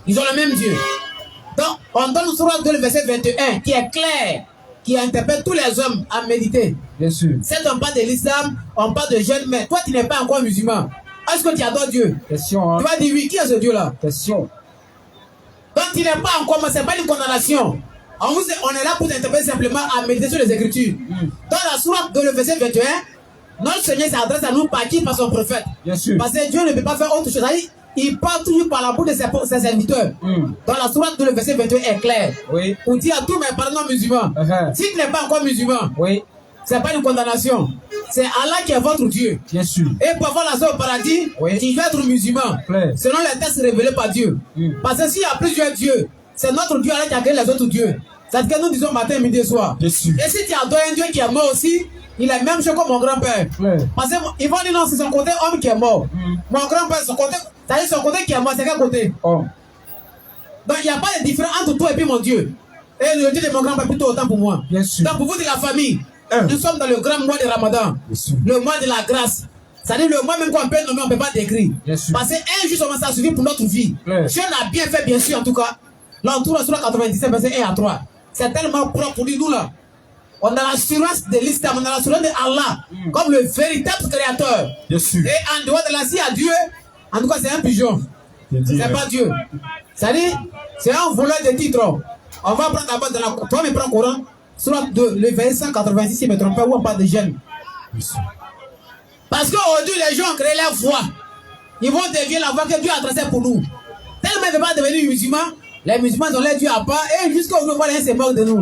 ils ont le même Dieu. Donc, on donne Surat 2, le verset 21, qui est clair, qui interpelle tous les hommes à méditer. Bien sûr. Si on parle de l'islam, on parle de jeunes, mais toi, tu n'es pas encore musulman. Est-ce que tu adores Dieu? Question, hein? Tu vas dire oui, qui est ce Dieu-là? Question. Donc, tu n'es pas encore, mais ce n'est pas une condamnation. On est là pour t'interpeller simplement à méditer sur les Écritures. Dans la Sourate de le verset 21, notre Seigneur s'adresse à nous par qui? Par son prophète. Bien sûr. Parce que Dieu ne peut pas faire autre chose. Il parle toujours par la bouche de ses serviteurs. Dans la Sourate de le verset 21 est clair. Oui. Pour dire à tous mes parents musulmans, si tu n'es pas encore musulman, oui, ce n'est pas une condamnation. C'est Allah qui est votre Dieu. Bien sûr. Et pour avoir la soeur au paradis, oui, tu dois être musulman. Claire. Selon les textes révélés par Dieu. Parce que s'il y a plusieurs dieux, c'est notre Dieu Allah qui a créé les autres dieux. C'est-à-dire que nous disons matin, midi et soir. Bien sûr. Et si tu adores un Dieu qui est mort aussi, il est même chose comme mon grand-père. Parce qu'ils vont dire non, c'est son côté homme qui est mort. Mon grand-père, son côté, c'est-à-dire son côté qui est mort, c'est quel côté? Homme. Donc il n'y a pas de différence entre toi et puis mon Dieu. Et le Dieu de mon grand-père est plutôt autant pour moi. Bien sûr. Donc pour vous de la famille, nous sommes dans le grand mois de Ramadan. Le mois de la grâce. C'est-à-dire le mois même qu'on peut nommer, on ne peut pas décrire. Parce qu'un jour seulement ça suffit pour notre vie. Si on a bien fait, bien sûr, en tout cas, l'entour sur 97, verset 1 à 3. C'est tellement propre pour nous là. On a l'assurance de l'islam, on a l'assurance de Allah, comme le véritable créateur. Bien sûr. Et en dehors de la s'il y a Dieu, en tout cas c'est un pigeon. C'est pas Dieu. C'est-à-dire, c'est un voleur de titres. On va prendre d'abord dans la... Toi, mais prends le Coran, sur le verset 186, si je ne me trompe pas, où on parle de jeunes. Parce qu'aujourd'hui, les gens ont créé leur foi. Ils vont dévier la voie que Dieu a tracée pour nous. Tellement ils ne veulent pas devenir musulmans, Les musulmans ont l'air Dieu à part et jusqu'à aujourd'hui, on se moque de nous.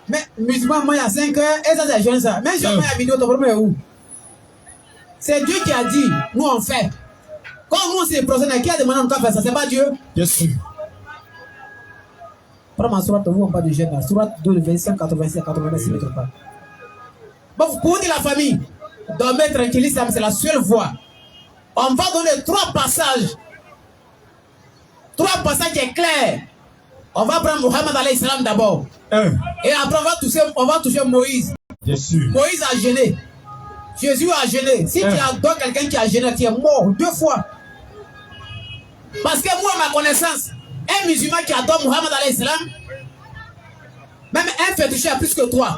Mais musulmans, moi, il y a 5 heures et ça, c'est jeune ça. Même si on met la vidéo, ton problème est où? C'est Dieu qui a dit, nous on fait. Quand nous on s'est procédé, qui a demandé à nous faire ça? C'est pas Dieu? Bien sûr. Prends ma sourate, vous, on parle de jeune là. Sourate 2, 25, 85, 89, si je ne me trompe pas. Bon, pour dire la famille, dormez tranquille, c'est la seule voie. On va donner 3 passages. 3 passages clairs. On va prendre Mohammed alayhi salam d'abord. Et après, on va toucher Moïse. Bien sûr. Moïse a gêné. Jésus a gêné. Si tu adores quelqu'un qui a gêné, tu es mort 2 fois. Parce que moi, à ma connaissance, un musulman qui adore Mohammed alayhi salam, même un féticheur a plus que 3.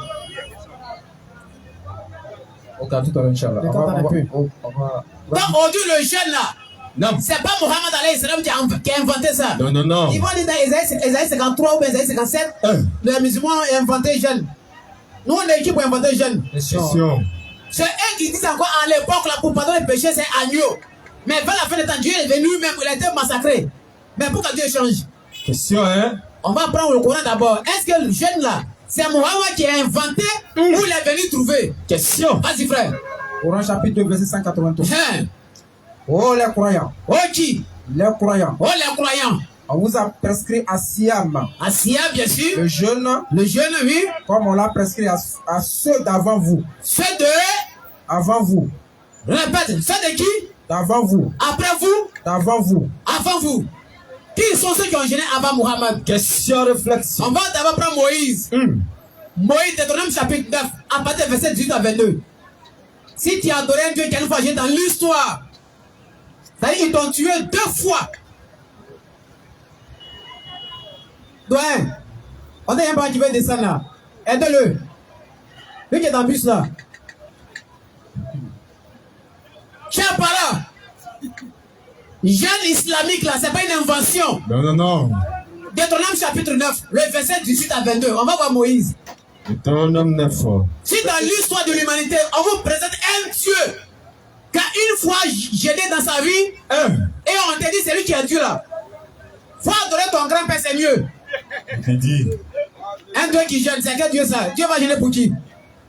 Ok, tout à l'heure, Inch'Allah. Donc aujourd'hui, le jeune là, Non. c'est pas Mohammed alayhi salam qui a inventé ça. Non, non, non. Ils vont dire dans Esaïe 53 ou Esaïe 57, les musulmans ont inventé jeune. Nous, on est qui pour inventer jeune? Question. C'est eux qui disent encore à l'époque, là, pour pardonner les péchés, c'est agneau. Mais vers la fin du temps, Dieu est venu même, il a été massacré. Mais pourquoi Dieu change? Question, hein? On va prendre le Coran d'abord. Est-ce que le jeune là, c'est Mohammed qui a inventé ou il est venu trouver? Question. Vas-y, frère. Coran chapitre 2, verset 183. Oh les croyants. Oh qui? Les croyants. Oh les croyants. On vous a prescrit à Siam. À Sia, bien sûr. Le jeûne, Le jeune, oui. comme on l'a prescrit à ceux d'avant vous. Ceux de... Avant vous. Répète. Ceux de qui? D'avant vous. Après vous? D'avant vous. Avant vous. Qui sont ceux qui ont gêné avant Mohammed? Question réflexion. On va d'abord prendre Moïse. Moïse, Deutéronome chapitre 9, à partir du verset 18 à 22. Si tu as adoré un Dieu qui a une fois gêné dans l'histoire, c'est-à-dire qu'ils t'ont tué 2 fois. Doyen, on a un pas qui veut descendre là. Aide-le. Lui qui est dans le bus là. Tiens par là. Jeune islamique là, c'est pas une invention. Non, non, non. Deutéronome chapitre 9, le verset 18 à 22. On va voir Moïse. Deutéronome 9. Si dans l'histoire de l'humanité, on vous présente un Dieu qui a une fois gêné dans sa vie, et on te dit c'est lui qui a Dieu là. Faut adorer ton grand-père, c'est mieux. J'ai dit. Un Dieu qui gêne, c'est quel Dieu ça? Dieu va gêner pour qui?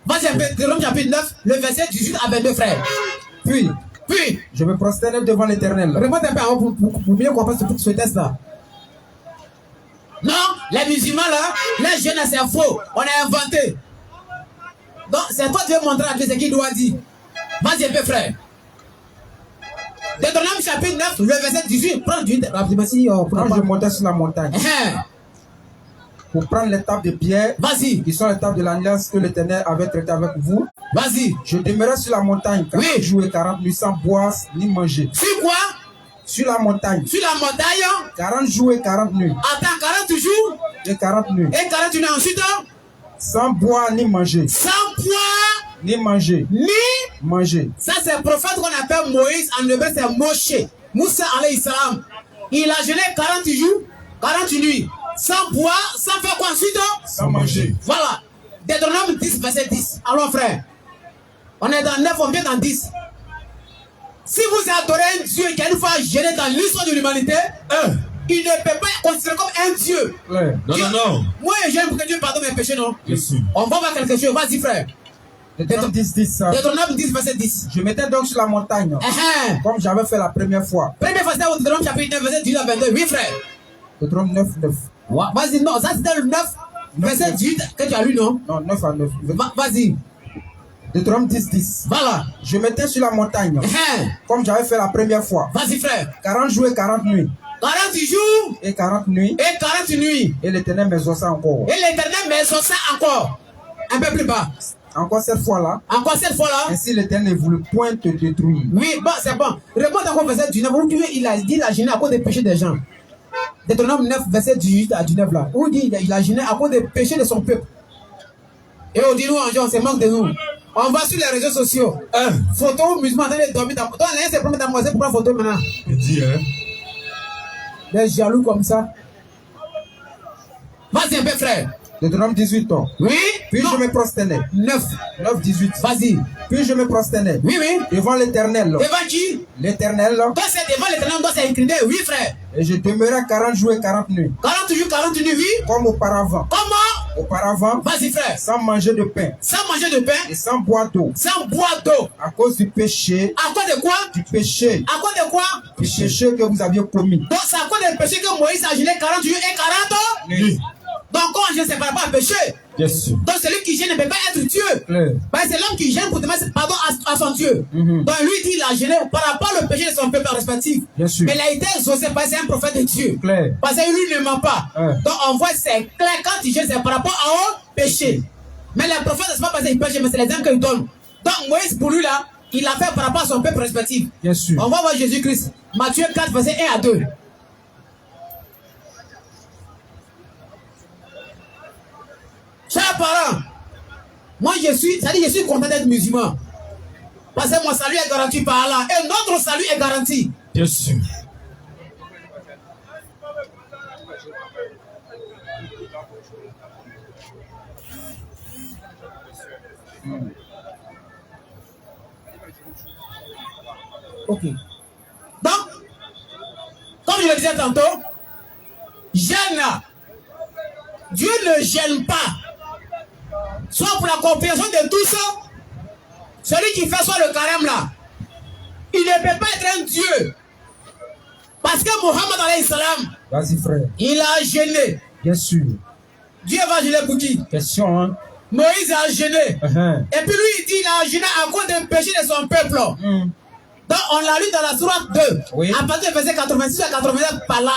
Vas-y, Deutéronome chapitre 9, le verset 18 à 22, frère. Puis, Puis, je me prosterne devant l'Éternel. remonte un peu avant pour mieux comprendre ce test là. Non, les musulmans là, les jeunes c'est faux. On a inventé. Donc, c'est toi qui veux montrer à Dieu ce qu'il doit dire. Vas-y un peu, frère. Deutéronome chapitre 9, le verset 18. Prends du rapidement si Quand je montais sur la montagne Hein, pour prendre les tables de pierre, vas-y, qui sont les tables de l'alliance que l'Éternel avait traité avec vous, vas-y. je demeurais sur la montagne 40 Oui. jours et 40 nuits sans boire ni manger. Sur quoi? Sur la montagne, Sur la montagne. 40 jours et 40 nuits. Attends, 40 jours Et 40 nuits. et 40 nuits ensuite. Sans boire ni manger. Sans poids Ni manger. ni. Manger. Ça, c'est le prophète qu'on appelle Moïse. En hébreu, c'est Moshe. Moussa alayhi salam. Il a jeûné 40 jours, 40 nuits. Sans boire, sans faire quoi ensuite? Sans manger. Voilà. Deutéronome 10, verset 10. Alors, frère, on est dans 9, on vient dans 10. Si vous adorez un Dieu qui a une fois gêné dans l'histoire de l'humanité, il ne peut pas être considéré comme un Dieu. Ouais. Non, non, non. Moi, j'aime pour que Dieu pardonne mes péchés, non? Bien sûr. On va voir quelque chose. Vas-y, frère. Deutéronome 10, 10, ça. Deutéronome 10, verset 10. Je m'étais donc sur la montagne, comme j'avais fait la première fois. Première fois, c'était au Deutéronome chapitre 9, verset 18 à 22. Oui, frère. Deutéronome 9, 9. Vas-y, non, ça c'était le 9, verset 18 que tu as lu, non? Non, 9 à 9. Vas-y. Deutéronome 10, 10. Voilà. Je m'étais sur la montagne, comme j'avais fait la première fois. Vas-y, frère. 40 jours et 40 nuits. 40 jours Et 40 nuits. et 40 nuits. Et l'Éternel m'exauça encore. Et l'Éternel m'exauça encore. Un peu plus bas. Encore cette fois-là. Encore cette fois-là. Ainsi l'Éternel ne voulait point te détruire. Oui, bon, c'est bon. Réponds encore verset 19. Où il a dit il a gêné à cause des péchés des gens. Deutéronome 9, verset 18 à 19 là. Où il dit il a gêné à cause des péchés de son peuple. Et on dit nous, on se moque de nous. On va sur les réseaux sociaux. Photo musulman en train de dormir dans. Toi, l'un s'est promis d'amoiser pour prendre photo maintenant. J'ai dit, hein. Des jaloux comme ça. Vas-y un peu, frère. Deutéronome 18 ans. Oui. Puis Non. je me prosternais. 9. 9, 18. Vas-y. Puis je me prosternai. Oui, oui. Devant l'Éternel. Devant qui? L'Éternel. Donc c'est devant l'Éternel, on doit s'incliner. Oui, frère. Et je demeurai 40 jours et 40 nuits. 40 jours, 40 nuits, oui. Comme auparavant. Comment? Auparavant. Vas-y, frère. Sans manger de pain. Sans manger de pain. Et sans boire d'eau. Sans boire d'eau. À cause du péché. À cause de quoi? Du péché. À cause de quoi? Du péché que vous aviez commis. Donc c'est à cause du péché que Moïse a jeûné 40 jours et 40 Oui. Donc quand on jeûne, c'est par rapport à péché. Bien sûr. Donc celui qui gêne ne peut pas être Dieu. Claire. Ben, c'est l'homme qui gêne pour demander pardon à son Dieu. Donc lui dit il a gêné par rapport au péché de son peuple respectif. Bien sûr. Mais il a été exaucé parce que c'est un prophète de Dieu. Claire. Parce que lui ne ment pas. Donc on voit c'est clair quand il gêne, c'est par rapport au péché. Mais les prophètes, c'est pas parce qu'ils pêchent, mais c'est les âmes qu'ils donnent. Donc Moïse pour lui là, il a fait par rapport à son peuple respectif. Bien sûr. On va voir Jésus-Christ. Matthieu 4, verset 1 à 2. Chers parents, moi je suis content d'être musulman. Parce que mon salut est garanti par Allah. Et notre salut est garanti. Bien sûr. Ok. Donc, comme je le disais tantôt, jeûne. Dieu ne gêne pas. Soit pour la compréhension de tous, celui qui fait soit le carême là, il ne peut pas être un Dieu. Parce que Mohammed alayhi salam, Vas-y, frère. il a gêné. Bien sûr. Dieu va gêner pour qui? Question, hein? Moïse a gêné. Et puis lui, il dit il a gêné à cause d'un péché de son peuple. Donc on l'a lu dans la sourate 2. Oui. À partir du verset 86 à 89 par là.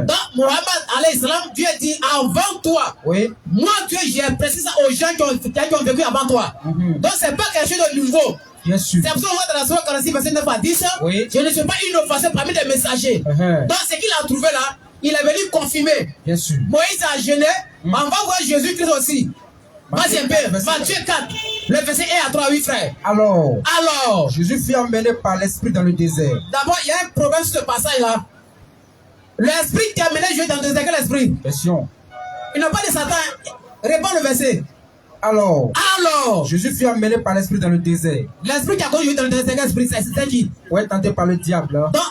Donc Mohammed alayhi salam, Dieu dit avant toi. Oui. Moi Dieu, j'ai précisé ça aux gens qui ont vécu avant toi. Donc c'est pas quelque chose de nouveau. Bien sûr. C'est pour ça qu'on voit dans la sourate 46 verset 9 à 10. Oui. Je ne suis pas innovateur parmi les messagers. Donc ce qu'il a trouvé là, il est venu confirmer. Bien sûr. Moïse a gêné. On va voir Jésus-Christ aussi. Vas-y un peu. Matthieu 4, le verset 1 à 3, oui frère. Alors, Jésus fut emmené par l'Esprit dans le désert. D'abord, il y a un problème sur ce passage-là. L'esprit qui a mené Jésus dans le désert, quel esprit? Question. Il n'a pas de Satan. Réponds le verset. Alors, Jésus fut emmené par l'Esprit dans le désert. L'esprit qui a conduit dans le désert, quel esprit? C'est qui? Pour être tenté par le diable. Hein? Donc,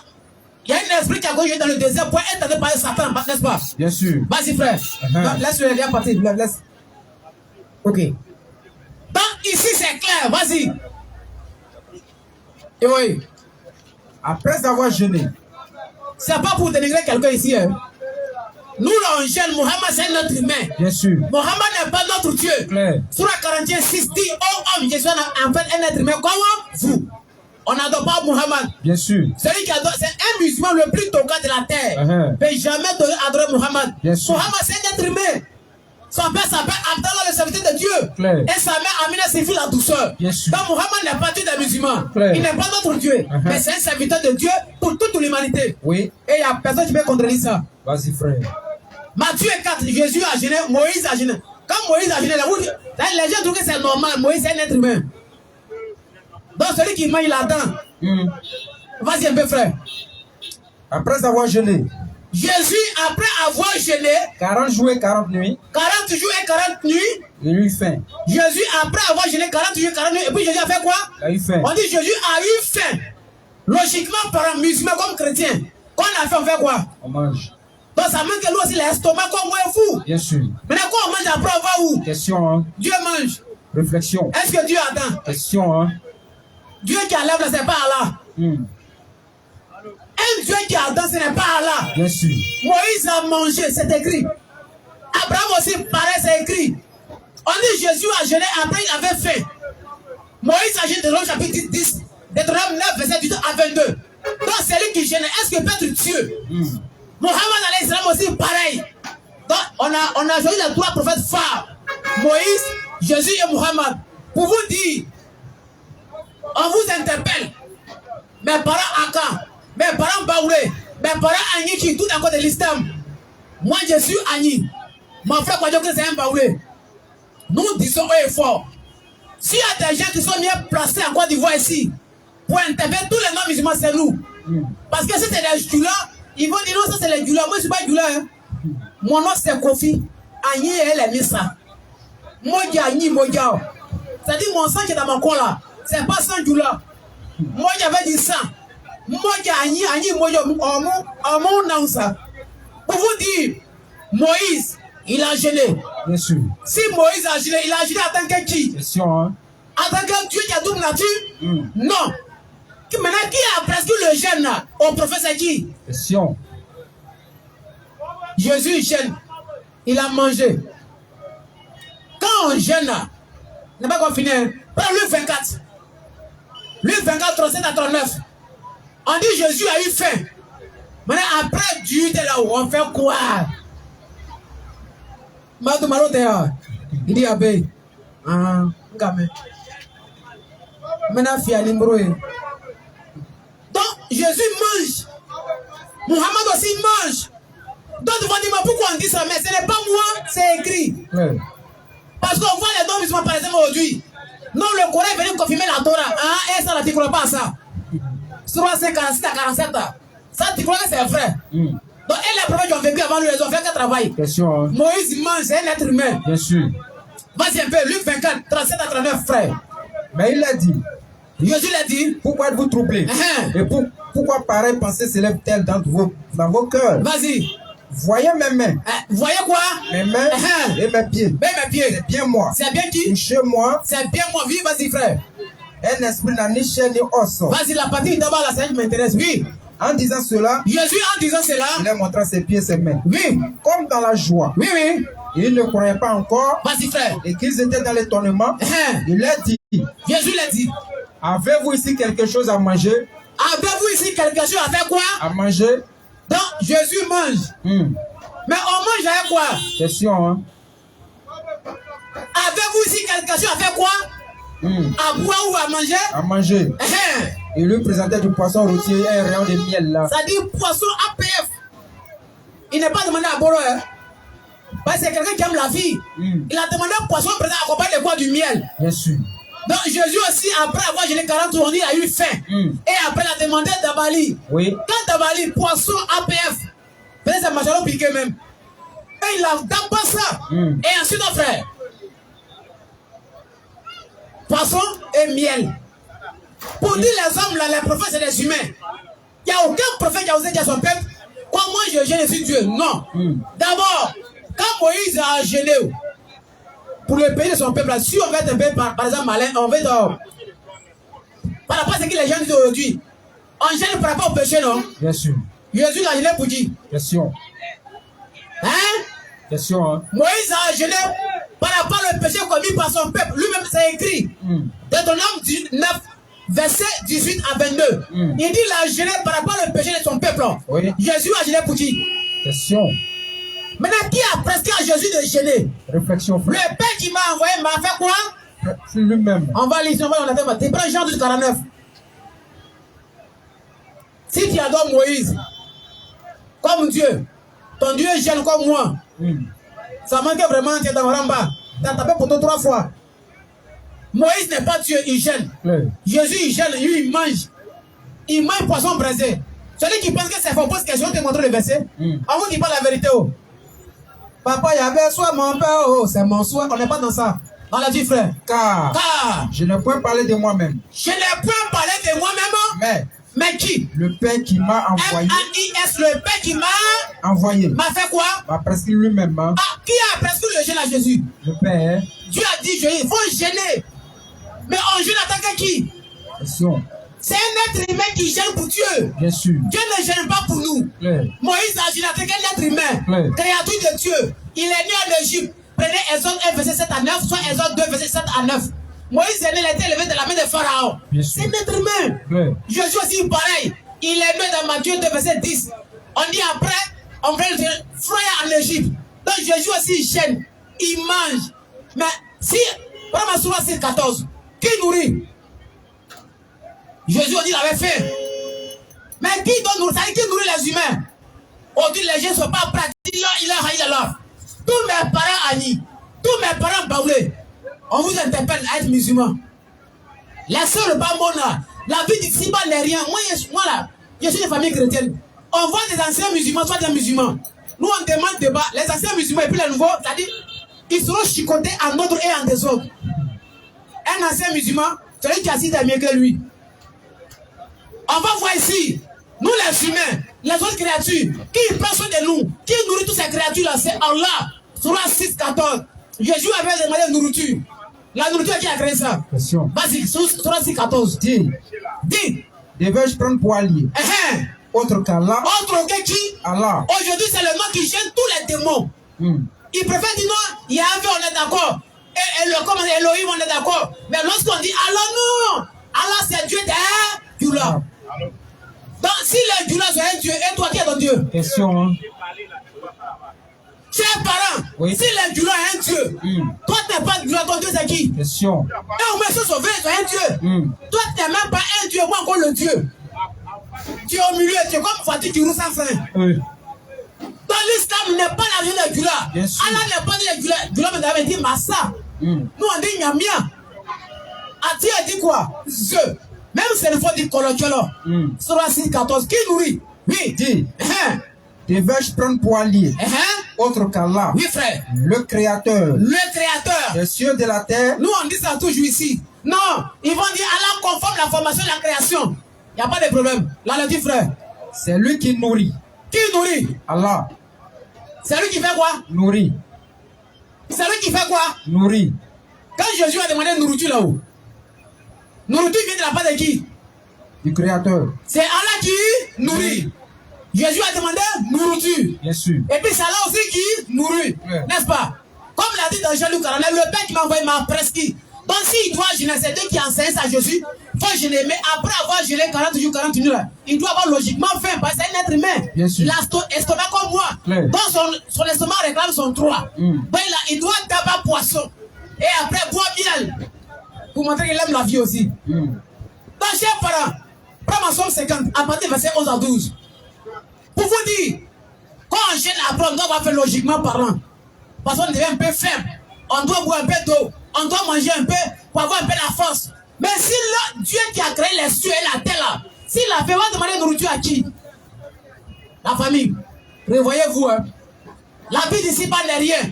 il y a un esprit qui a conduit dans le désert pour être tenté par Satan, n'est-ce pas? Bien sûr. Vas-y frère. Laisse-le lien partir. Laisse. Ok. Donc ici c'est clair, vas-y. Et oui. Après avoir jeûné. C'est pas pour dénigrer quelqu'un ici. Hein. Nous on jeûne, Mohammed c'est notre humain. Bien sûr. Muhammad n'est pas notre Dieu. Claire. Surah 41, 6 dit, oh homme, je suis en fait un être humain comme vous. On n'adore pas Muhammad. Bien sûr. Celui qui adore, c'est un musulman le plus toquant de la terre. Ne peut jamais adorer Muhammad. Bien sûr. Muhammad c'est un être humain. Son père s'appelle Abdallah, le serviteur de Dieu. Claire. Et sa mère Amina signifie la douceur. Bien sûr. Donc Muhammad n'est pas Dieu des musulmans. Claire. Il n'est pas notre Dieu. Mais c'est un serviteur de Dieu pour toute l'humanité. Oui. Et il n'y a personne qui peut contredire ça. Vas-y, frère. Matthieu 4, Jésus a gêné, Moïse a gêné. Quand Moïse a gêné, les gens trouvent que c'est normal. Moïse est un être humain. Donc celui qui mange, il attend. Vas-y un peu, frère. Après avoir jeûné. Jésus, après avoir jeûné 40 jours et 40 nuits. 40 jours et 40 nuits. Il eut faim. Jésus, après avoir jeûné 40 jours et 40 nuits. Et puis Jésus a fait quoi? Il a eu faim. On dit Jésus a eu faim. Logiquement, par un musulman comme chrétien, quand on a faim, on fait quoi? On mange. Donc ça montre que lui aussi, l'estomac comme moi est fou. Bien sûr. Maintenant, quand on mange après, on va où? Question, hein? Dieu mange. Réflexion. Est-ce que Dieu attend? Question, hein? Dieu qui enlève là, c'est pas Allah. Un Dieu qui attend, ce n'est pas Allah. Bien sûr. Moïse a mangé, c'est écrit. Abraham aussi, pareil, c'est écrit. On dit Jésus a jeûné, après il avait faim. Moïse a jeûné dans le chapitre 10, Deutéronome 9, verset 18 à 22. Donc c'est lui qui gêne. Est-ce que peut être Dieu? Mohammed alayhi salam aussi, pareil. Donc on a choisi les trois prophètes phares. Moïse, Jésus et Mohammed. Pour vous dire, on vous interpelle. Mes parents Aka, mes parents Baoulé, mes parents Agni qui tout encore de l'islam. Moi je suis Agni. Mon frère Kwadjok c'est un Baoulé. Nous disons haut et fort. S'il y a des gens qui sont bien placés en Côte d'Ivoire ici, pour interpeller tous les non-musulmans, c'est nous. Parce que si c'est des Djoula, ils vont dire non, ça c'est les Djoula. Moi je ne suis pas Djoula. Hein. Mon nom c'est Kofi. Agni et les Missa. Moi je Agni, moi je. C'est-à-dire mon sang qui est dans mon corps là. C'est pas sans douleur. Moi, j'avais dit ça. Moi, pour vous dire, Moïse, il a gêné. Bien sûr. Si Moïse a gêné, il a gêné en tant que qui? Question, hein? En tant que Dieu qui a double nature? Non. Maintenant, qui a presque le gêne là? Au prophète, c'est qui? Question. Jésus gêne. Il a mangé. Quand on gêne là, n'est pas qu'on finit. Prends Luc 24. Luc 24, 37 à 39. On dit Jésus a eu faim. Maintenant, après Dieu était là où on fait quoi? Il dit Abbé. Ah, gamin. Maintenant, fia limbroé. Donc, Jésus mange. Mohamed aussi mange. D'autres vont dire, mais pourquoi on dit ça? Mais ce n'est pas moi, c'est écrit. Ouais. Parce qu'on voit les dons musulmans par exemple aujourd'hui. Non, le Coran est venu confirmer la Torah. Hein? Et ça, tu ne crois pas à ça. Sur 46 à 47. Ça, tu crois que c'est vrai. Donc, et les prophètes qui ont vécu avant lui, ils ont fait quel travail? Question, hein? Moïse mange, c'est un être humain. Bien sûr. Vas-y un peu, Luc 24, 37 à 39, frère. Mais il a dit. Jésus l'a dit. Pourquoi êtes-vous troublés? Et pourquoi pareille pensée s'élève-t-elle dans vos cœurs? Vas-y. Voyez mes mains. Voyez quoi? Mes mains et mes pieds. Mes pieds. C'est bien moi. C'est bien qui? Touchez-moi. C'est bien moi. Oui, vas-y, frère. Un esprit n'a ni chair ni os. Vas-y, la partie d'abord, là, ça m'intéresse. Oui. En disant cela, Jésus, en disant cela, il a montré ses pieds et ses mains. Oui. Comme dans la joie. Oui, oui. Ils ne croyaient pas encore. Vas-y, frère. Et qu'ils étaient dans l'étonnement. Il a dit. Jésus l'a dit. Avez-vous ici quelque chose à manger? Avez-vous ici quelque chose à faire quoi? À manger. Donc, Jésus mange. Mais on mange avec quoi? Question, hein? Avez-vous ici quelque chose à faire quoi? À boire ou à manger? À manger. Il lui présentait du poisson rôti et un rayon de miel là. Ça dit poisson APF. Il n'est pas demandé à Boro. Hein? Parce que c'est quelqu'un qui aime la vie. Il a demandé un poisson présent accompagné de quoi? Du miel. Bien sûr. Donc Jésus aussi, après avoir gêné 40 jours, il a eu faim. Et après, il a demandé Dabali. Oui. Quand Dabali, poisson APF, peut-être c'est machalo piqué même. Et il a d'abord ça. Et ensuite, notre frère, poisson et miel. Pour dire les hommes, là, les prophètes, c'est des humains. Il n'y a aucun prophète qui a osé dire à son peuple, comment je gêne sur Dieu? Non. D'abord, quand Moïse a gêné pour le pays de son peuple, là, si on veut être un peu, par exemple, malin, on veut par rapport à ce que les gens disent aujourd'hui, on gêne par rapport au péché, non? Bien sûr. Jésus a gêné pour dire. Question. Hein? Question, hein? Moïse a gêné par rapport au péché commis par son peuple. Lui-même, c'est écrit. Deutéronome 9, verset 18 à 22. Il dit il a gêné par rapport au péché de son peuple. Oui. Jésus a gêné pour dire. Question. Maintenant, qui a prescrit à Jésus de gêner? Réflexion, frère. Le Père qui m'a envoyé m'a fait quoi? C'est lui-même. On va lire, on va attendre. Tu prends Jean 12:49. Si tu adores Moïse, comme Dieu, ton Dieu gêne comme moi. Ça manque vraiment, tu es dans Ramba. Tu as tapé pour toi 3 fois. Moïse n'est pas Dieu, il gêne. Jésus, il gêne, lui, il mange. Il mange poisson braisé. Celui qui pense que c'est faux, pose question, te montre le verset. On vous dit pas la vérité. Oh. Papa, il y avait soit mon père, oh, c'est mon souhait. On n'est pas dans ça. On l'a dit, frère. Car je ne peux parler de moi-même. Je ne peux parler de moi-même. Mais qui? Le Père qui m'a envoyé. M-A-I-S, le Père qui m'a envoyé. M'a fait quoi? M'a prescrit lui-même. Hein? Ah, qui a prescrit le gêne à Jésus? Le Père. Dieu a dit, il faut gêner. Mais on gêne en tant que qui? Question. C'est un être humain qui gêne pour Dieu. Bien sûr. Dieu ne gêne pas pour nous. Moïse a gêné en tant qu'un être humain. Créature de Dieu. Il est né en Égypte. Prenez Exode 1, verset 7 à 9, soit Exode 2, verset 7 à 9. Moïse est né, il a été élevé de la main de Pharaon. C'est un être humain. Jésus aussi pareil. Il est né dans Matthieu 2, verset 10. On dit après, on va le foyer en Égypte. Donc Jésus aussi gêne. Il mange. Mais si, prends ma sourate 14. Qui nourrit? Jésus a dit qu'il avait faim. Mais qui doit nourrir? C'est-à-dire qui nourrit les humains? On dit les gens ne sont pas prêts. Il a là. Tous mes parents Annie, tous mes parents Baoulé, on vous interpelle à être musulman. Laissez le bambona. La vie d'ici-bas n'est rien. Moi là, je suis une famille chrétienne. On voit des anciens musulmans, soit des musulmans. Nous on demande débat. Les anciens musulmans et puis les nouveaux, c'est-à-dire, ils seront chicotés en ordre et en désordre. Un ancien musulman, celui qui assiste est mieux que lui. On va voir ici, nous les humains, les autres créatures, qui prend soin de nous, qui nourrit toutes ces créatures-là, c'est Allah. Surah 6, 14. Jésus avait demandé de nourriture. La nourriture qui a créé ça. Question. Vas-y, Surah 6, 14. Dis, devais-je prendre pour allié autre qu'Allah? Autre que qui? Allah. Aujourd'hui, c'est le nom qui gêne tous les démons. Il préfère dire non, il y a un peu, on est d'accord. Et le comment Elohim, on est d'accord. Mais lorsqu'on dit Allah, non. Allah, c'est Dieu des Djoula. Donc, si le Djoula, c'est un Dieu, et toi, qui est ton Dieu? Question. Hein? Chers parents, oui. Si le Djoula est un Dieu, toi, tu n'es pas Djoula, ton Dieu, c'est qui? Question. Et au moins, se sauver, c'est un Dieu. Toi, tu n'es même pas un Dieu, moi, encore le Dieu. Tu es au milieu, tu es comme Fatih qui roule sans frein. Oui. Dans l'islam n'est pas la vie de Djoula. Allah n'est pas de Djoula. Djoula m'avait dit Massa. Nous on dit Nyamia. Ati a dit quoi? Je. Même si c'est le fond du Kolokolo. Surah 6, 14. Qui nourrit? Oui. Dis. Devais-je prendre pour allié autre qu'Allah? Oui, frère. Le Créateur. Le Créateur. Les cieux de la terre. Nous on dit ça toujours ici. Non. Ils vont dire Allah conforme la formation de la création. Il n'y a pas de problème. Là, le dit frère. C'est lui qui nourrit. Qui nourrit? Allah. C'est lui qui fait quoi? Nourrit. C'est lui qui fait quoi? Nourrit. Quand Jésus a demandé nourriture là-haut, nourriture vient de la part de qui? Du Créateur. C'est Allah qui nourrit. Jésus a demandé nourriture. Bien sûr. Et puis c'est Allah aussi qui nourrit. N'est-ce pas? Comme l'a dit dans Jean-Luc 49, le Père qui m'a envoyé m'a prescrit. Donc s'il doit jeûner, c'est Dieu qui enseigne ça à Jésus. Il faut jeûner, mais après avoir jeûné 40 jours, 40 nuits, il doit avoir logiquement faim, parce que c'est un être humain. Bien sûr. L'estomac comme moi. Donc son estomac réclame son droit. Donc il doit tabac poisson. Et après boire miel. Pour montrer qu'il aime la vie aussi. Donc chers parents, prends ma somme 50, à partir du verset 11 à 12. Pour vous dire, quand on jeûne après, on doit faire logiquement parlant. Parce qu'on devient un peu faible. On doit boire un peu d'eau. On doit manger un peu pour avoir un peu la force. Mais si là, Dieu qui a créé les cieux et la terre là, s'il a fait, on va demander nourriture à qui? La famille. Prévoyez-vous, hein. La vie d'ici pas n'est rien.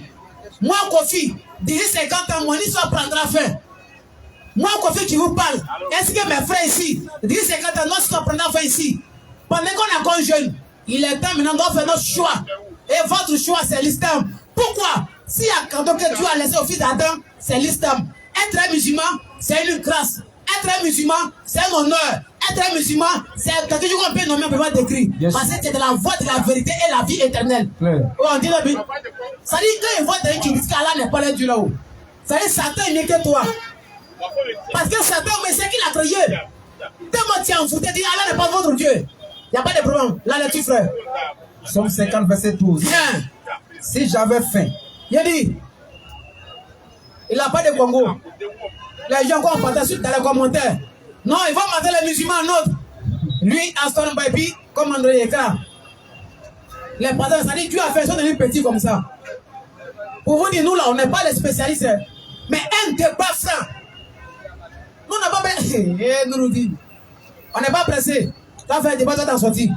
Moi, Kofi, d'ici 50 ans, mon histoire prendra fin. Moi, Kofi qui vous parle, est-ce que mes frères ici, d'ici 50 ans, notre histoire prendra fin ici? Pendant qu'on est encore jeune, il est temps maintenant de faire notre choix. Et votre choix, c'est l'islam. Pourquoi? Si à quand que Dieu a laissé au fils d'Adam, c'est l'islam. Être un musulman, c'est une grâce. Être un musulman, c'est un honneur. Être un musulman, c'est quelque chose qu'on peut nommer, on peut pas décrire. Parce que c'est de la voie de la vérité et la vie éternelle. On dit la Bible. Ça dit que quand il voit des qui disent qu'Allah n'est pas là du là-haut. Ça dit Satan est mieux que toi. Parce que Satan, mais c'est qui l'a créé. Tellement tu es enfouté, dit Allah n'est pas votre Dieu. Il n'y a pas de problème. Là, là-dessus, frère. Somme 50, verset 12. Bien. Si j'avais faim. Il a dit, il n'a pas de Congo. Les gens vont partager dans les commentaires. Non, ils vont mater les musulmans, non. Lui, Aston Baby, comme André Yeka. Les partages, ça dit, Dieu a fait ça de petit comme ça. Pour vous dire, nous là, on n'est pas les spécialistes. Mais un débat franc. Nous, on n'a pas pressé. Nous dit. On n'est pas pressé. Tu as fait un débat, tu t'en sorti.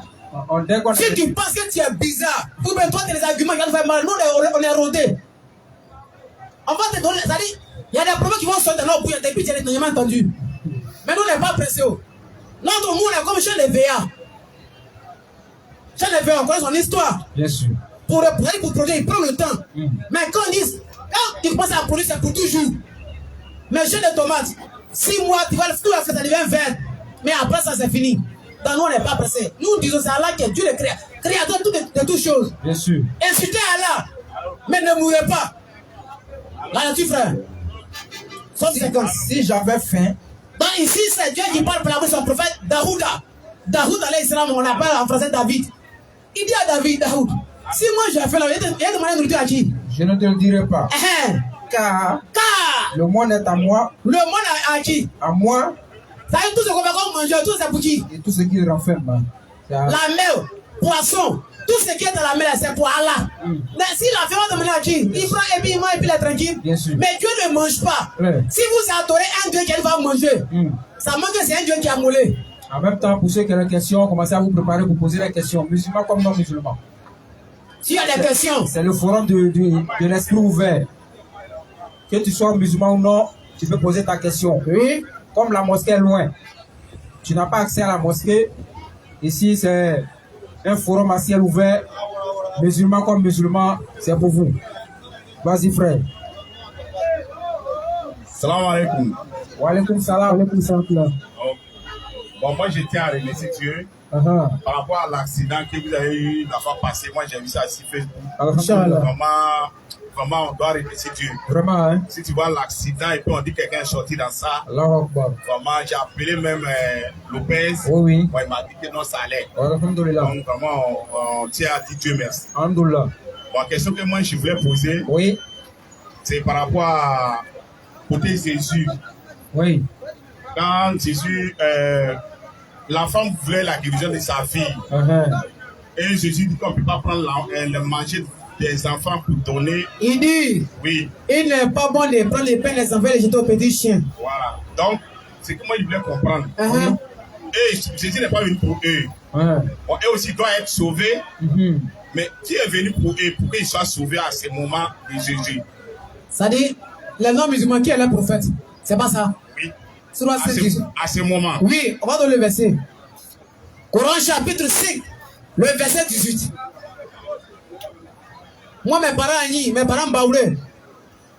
Si tu penses que tu es bizarre, ou bien toi, tu as des arguments qui vont faire mal, nous, on est rodés. On va te donner, ça dit, il y a des problèmes qui vont sortir dans nos bouilles, des pitchs, tu n'as jamais entendu. Mais nous, on n'est pas pressés. Notre monde est comme chez les VA. Chez les VA, on connaît son histoire. Bien sûr. Pour produire, il prend le temps. Mais quand ils pensent à produire, c'est pour toujours. Mais chez les tomates, 6 mois, tu vas le faire, ça devient vert. Mais après, ça, c'est fini. Donc nous, on n'est pas pressés. Nous disons c'est Allah qui est Dieu le créateur de toutes choses. Bien sûr. Insultez Allah, mais ne mourrez pas. Là-dessus, frère. Si j'avais faim. Donc ici, c'est Dieu qui parle pour la bouche de son prophète Daouda. Daoud, alayhi salam, on appelle en français David. Il dit à David, Daoud, si moi j'ai fait là, il a demandé nourriture à qui? Je ne te le dirai pas. Car le monde est à moi. Le monde est à qui? À moi. Ça veut dire tout ce qu'on va manger, tout c'est pour qui? Et tout ce qui renferme. La mer, poisson, tout ce qui est dans la mer, c'est pour Allah. Mais s'il a fait, on va demander à qui? Il prend et puis il mange et puis il est tranquille. Bien sûr. Mais Dieu ne mange pas. Si vous adorez un Dieu qui va manger, ça montre que c'est un Dieu qui a moulé. En même temps, pour ceux qui ont des questions, commencez à vous préparer pour poser des questions. Musulmans comme non musulmans. S'il y a des questions. C'est le forum de l'esprit ouvert. Que tu sois musulman ou non, tu peux poser ta question. Oui. comme la mosquée est loin, tu n'as pas accès à la mosquée. Ici, c'est un forum à ciel ouvert. Musulmans comme musulmans, c'est pour vous. Vas-y, frère. Salam alaikum. Wa alaikum salam. Wa alaikum salam. Bon, moi, je tiens à remercier Dieu par rapport à l'accident que vous avez eu la fois passée. Moi, j'ai vu ça sur Facebook. Vraiment, on doit remercier Dieu. Vraiment, hein? Si tu vois l'accident et puis on dit que quelqu'un est sorti dans ça, vraiment, j'ai appelé même Lopez. Oui. Ouais, il m'a dit que non, ça allait. Alhamdulillah. Donc, vraiment, on tient à dire Dieu merci. Alhamdulillah. Bon, la question que moi, je voulais poser, oui, c'est par rapport à côté Jésus. Oui. Quand Jésus, l'enfant voulait la guérison de sa fille. Et Jésus dit qu'on ne peut pas prendre le manger des enfants pour donner. Il dit, oui, il n'est pas bon de prendre les pains des enfants et les jeter aux petits chiens. Voilà. Donc, c'est que moi, je voulais comprendre. Et Jésus n'est pas venu pour eux. Bon, eux aussi doivent être sauvés. Mais qui est venu pour eux, pour qu'ils soient sauvés à ce moment de Jésus? Ça dit, les non-musulmans qui est le prophète. C'est pas ça? Oui. À ce moment. Oui, on va dans le verset. Coran chapitre 5, le verset 18. Moi, mes parents baoulés.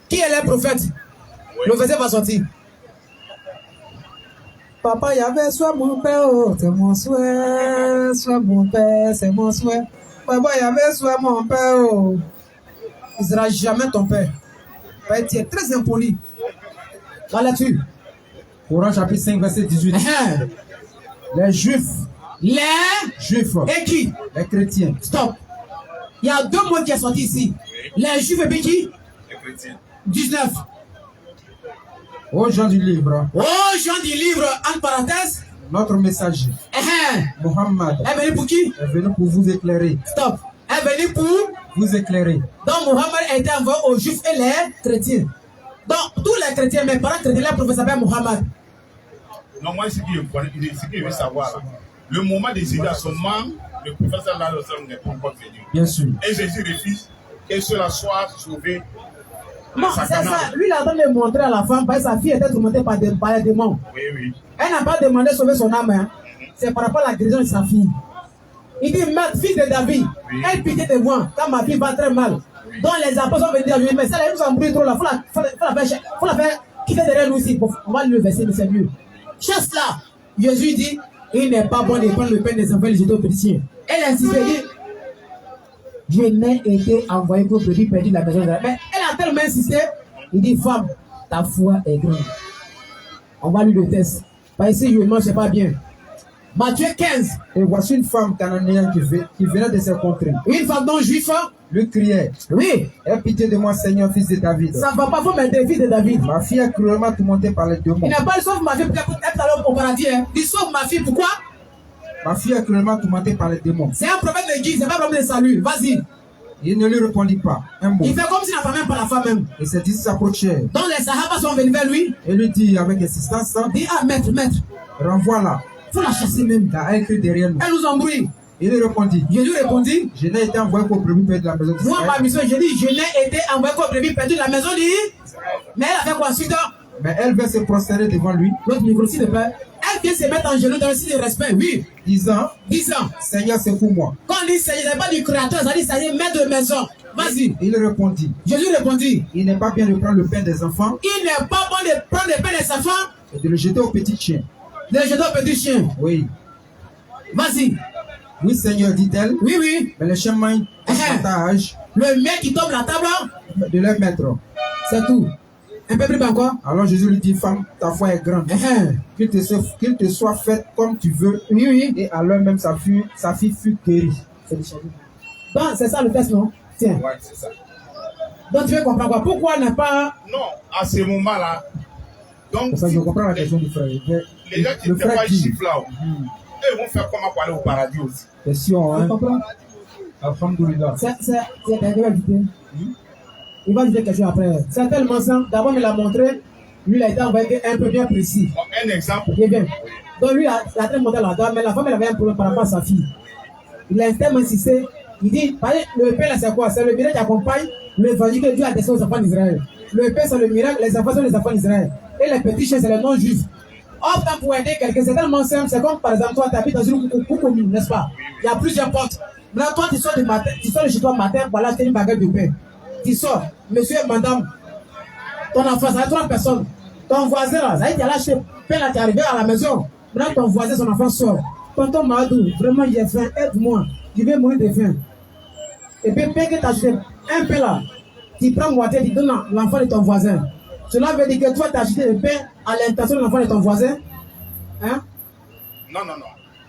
Qui est le prophète? Oui. Le verset va sortir. Papa, il y avait soit mon père, oh, c'est mon souhait, soit mon père, c'est mon souhait. Papa, il y avait soit mon père, oh. Il ne sera jamais ton père. Tu es très impoli. Va là-dessus. Coran chapitre 5, verset 18. Les Juifs. Les Juifs. Et qui? Les chrétiens. Stop. Il y a deux mots qui sont sortis ici. Oui. Les Juifs et puis qui? Les chrétiens. 19. Aux gens du livre. Aux gens du livre, entre parenthèses. Notre messager. Mohammed. Est venu pour qui? Est venu pour vous éclairer. Stop. Est venu pour vous éclairer. Donc Mohammed a été envoyé aux Juifs et les chrétiens. Donc tous les chrétiens, mes parents chrétiens, le prophète s'appelle Mohammed. Non, moi, ce que je veux savoir, là, le moment de Jésus, à ce moment, le prophète n'est pas encore venu. Bien sûr. Et Jésus refuse que cela soit sauvé. Non, c'est ça. Lui, il a donné de montrer à la femme, parce que sa fille était tourmentée par les démons. Oui, oui. Elle n'a pas demandé de sauver son âme. Hein. C'est par rapport à la guérison de sa fille. Il dit, maître, fils de David, aie pitié de moi, quand ma fille va très mal. Oui. Donc les apôtres sont venus à lui, mais ça, elle nous embrouille trop là. Faut la faire quitter derrière nous ici. Bon, on va lui verser, mais c'est mieux. Chasse là. Jésus dit, il n'est pas bon de prendre le pain des enfants et les jeter aux petits chiens. Elle insiste, elle dit, je n'ai été envoyé pour prédire perdu la maison d'Israël. Mais elle a tellement insisté, il dit, femme, ta foi est grande. On va lui le test. Parce que si je ne mange pas bien. Matthieu 15. Et voici une femme cananéenne qui venait de ses contrées. Une femme non juive. Lui criait. Oui. Aie pitié de moi, Seigneur, fils de David. Ça ne va pas, vous m'aider, fils de David. Ma fille est cruellement tourmentée par les démons. Il n'a pas dit sauve ma fille pour être alors au paradis. Hein. Il dit sauve ma fille, pourquoi? Ma fille est cruellement tourmentée par les démons. C'est un problème de Dieu, c'est pas un problème de salut. Vas-y. Il ne lui répondit pas. Un mot. Il fait comme s'il n'a pas même pas la femme même. Et ses disciples s'approchaient. Donc les Sahaba sont venus vers lui. Et lui dit avec insistance. Dit ah maître. Renvoie-la. Faut la chasser même. Car elle crie derrière nous. Elle nous embrouille. Il lui répondit. Je lui répondis. Je n'ai été envoyé qu'au brebis perdu de la maison d'Israël. Moi ma mission, je dis je n'ai été envoyé qu'au brebis perdu de la maison d'Israël. Mais elle a fait quoi ensuite? Mais elle veut se prosterner devant lui. L'autre micro s'il te plaît. Elle vient se mettre en genoux dans le signe de respect, oui. 10 ans. Seigneur, c'est pour moi. Quand on dit Seigneur, c'est pas du créateur, ça dit Seigneur, maître de maison. Vas-y. Il répondit. Jésus répondit. Il n'est pas bien de prendre le pain des enfants. Il n'est pas bon de prendre le pain des enfants. Et de le jeter aux petits chiens. De le jeter aux petits chiens. Oui. Vas-y. Oui, Seigneur, dit-elle. Oui. Mais les chiens mangent partage. Le mec qui tombe la table. De leur maître. C'est tout. Un peu plus bas encore. Alors Jésus lui dit, femme, ta foi est grande. Qu'il te soit fait comme tu veux. Oui. Et alors même sa fille fut guérie. Donc c'est ça le test, non? Tiens. Ouais, c'est ça. Donc tu veux comprendre quoi? Pourquoi n'a pas... Non, à ce moment-là. Donc, ça, je comprends la question du frère. Les gens qui ne font pas chiffre là, ils vont faire comment pour aller au paradis aussi. Question, hein? Tu comprends? Alhamdulillah. C'est quelqu'un va ajouter. Il va ajouter quelque chose après. C'est tellement simple. D'abord, il a montré. Lui, il a été envoyé un peu bien précis. Un exemple. Il bien. Donc, lui, il a très monté là-dedans, mais la femme, elle avait un problème par rapport à sa fille. Il a tellement insisté. Il dit, le pain, là, c'est quoi? C'est le miracle qui accompagne l'évangile que Dieu a destiné aux enfants d'Israël. Le pain, c'est le miracle. Les enfants sont les enfants d'Israël. Et les petits chiens, c'est les non-juifs. optent pour aider quelqu'un, c'est tellement simple. C'est comme par exemple, toi, tu habites dans une commune, n'est-ce pas? Il y a plusieurs portes. Maintenant, toi, tu sors de chez toi le matin pour aller acheter une baguette de pain. Tu sors, monsieur et madame, ton enfant, ça va être 3 personnes. Ton voisin, là, ça a été à l'acheter pain, là, tu es arrivé à la maison. Maintenant, ton voisin, son enfant sort. Tonton Madou, vraiment, j'ai faim, aide-moi. Je vais mourir de faim. Et puis, pain que tu as acheté, un pain là, tu prends moitié, tu donnes l'enfant de ton voisin. Cela veut dire que toi, tu as acheté le pain à l'intention de l'enfant de ton voisin. Hein? Non.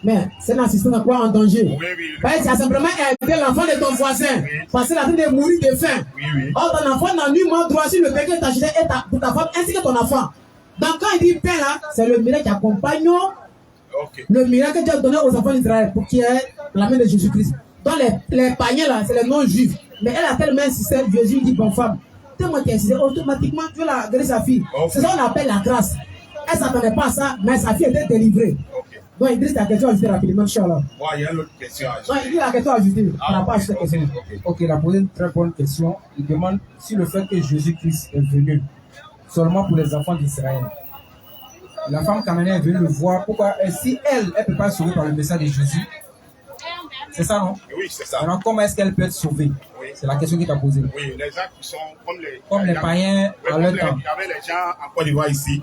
Mais c'est un système quoi en danger. Oui. Parce que tu as simplement aidé l'enfant de ton voisin. Oui. Parce qu'il a train de mourir de faim. Oui. Or, ton enfant n'a nullement droit sur le pain que tu as acheté pour ta femme ainsi que ton enfant. Donc, quand il dit pain là, c'est le miracle qui accompagne le miracle que Dieu a donné aux enfants d'Israël pour qu'il y ait la main de Jésus-Christ. Donc, les paniers là, c'est les non-juifs. Mais elle a tellement insisté, Jésus dit, bon femme, tellement qu'elle insisté, automatiquement, Dieu l'a guéri sa fille. C'est ça qu'on appelle la grâce. Elle ne s'attendait pas à ça, mais sa fille était délivrée. Donc, Idriss, la question à ajouter rapidement, Inch'Allah. Il y a une autre question à ajouter. Non, il dit la question à ajouter. On n'a pas ajouté la question. Ok, il a posé une très bonne question. Il demande si le fait que Jésus-Christ est venu seulement pour les enfants d'Israël. La femme cananéenne est venue le voir. Pourquoi? Si elle ne peut pas être sauvée par le message de Jésus, c'est ça, non? Oui, c'est ça. Alors, comment est-ce qu'elle peut être sauvée? Oui. C'est la question qu'il t'a posée. Oui, les gens qui sont comme les païens à leur temps. Il y avait les gens en Côte d'Ivoire ici.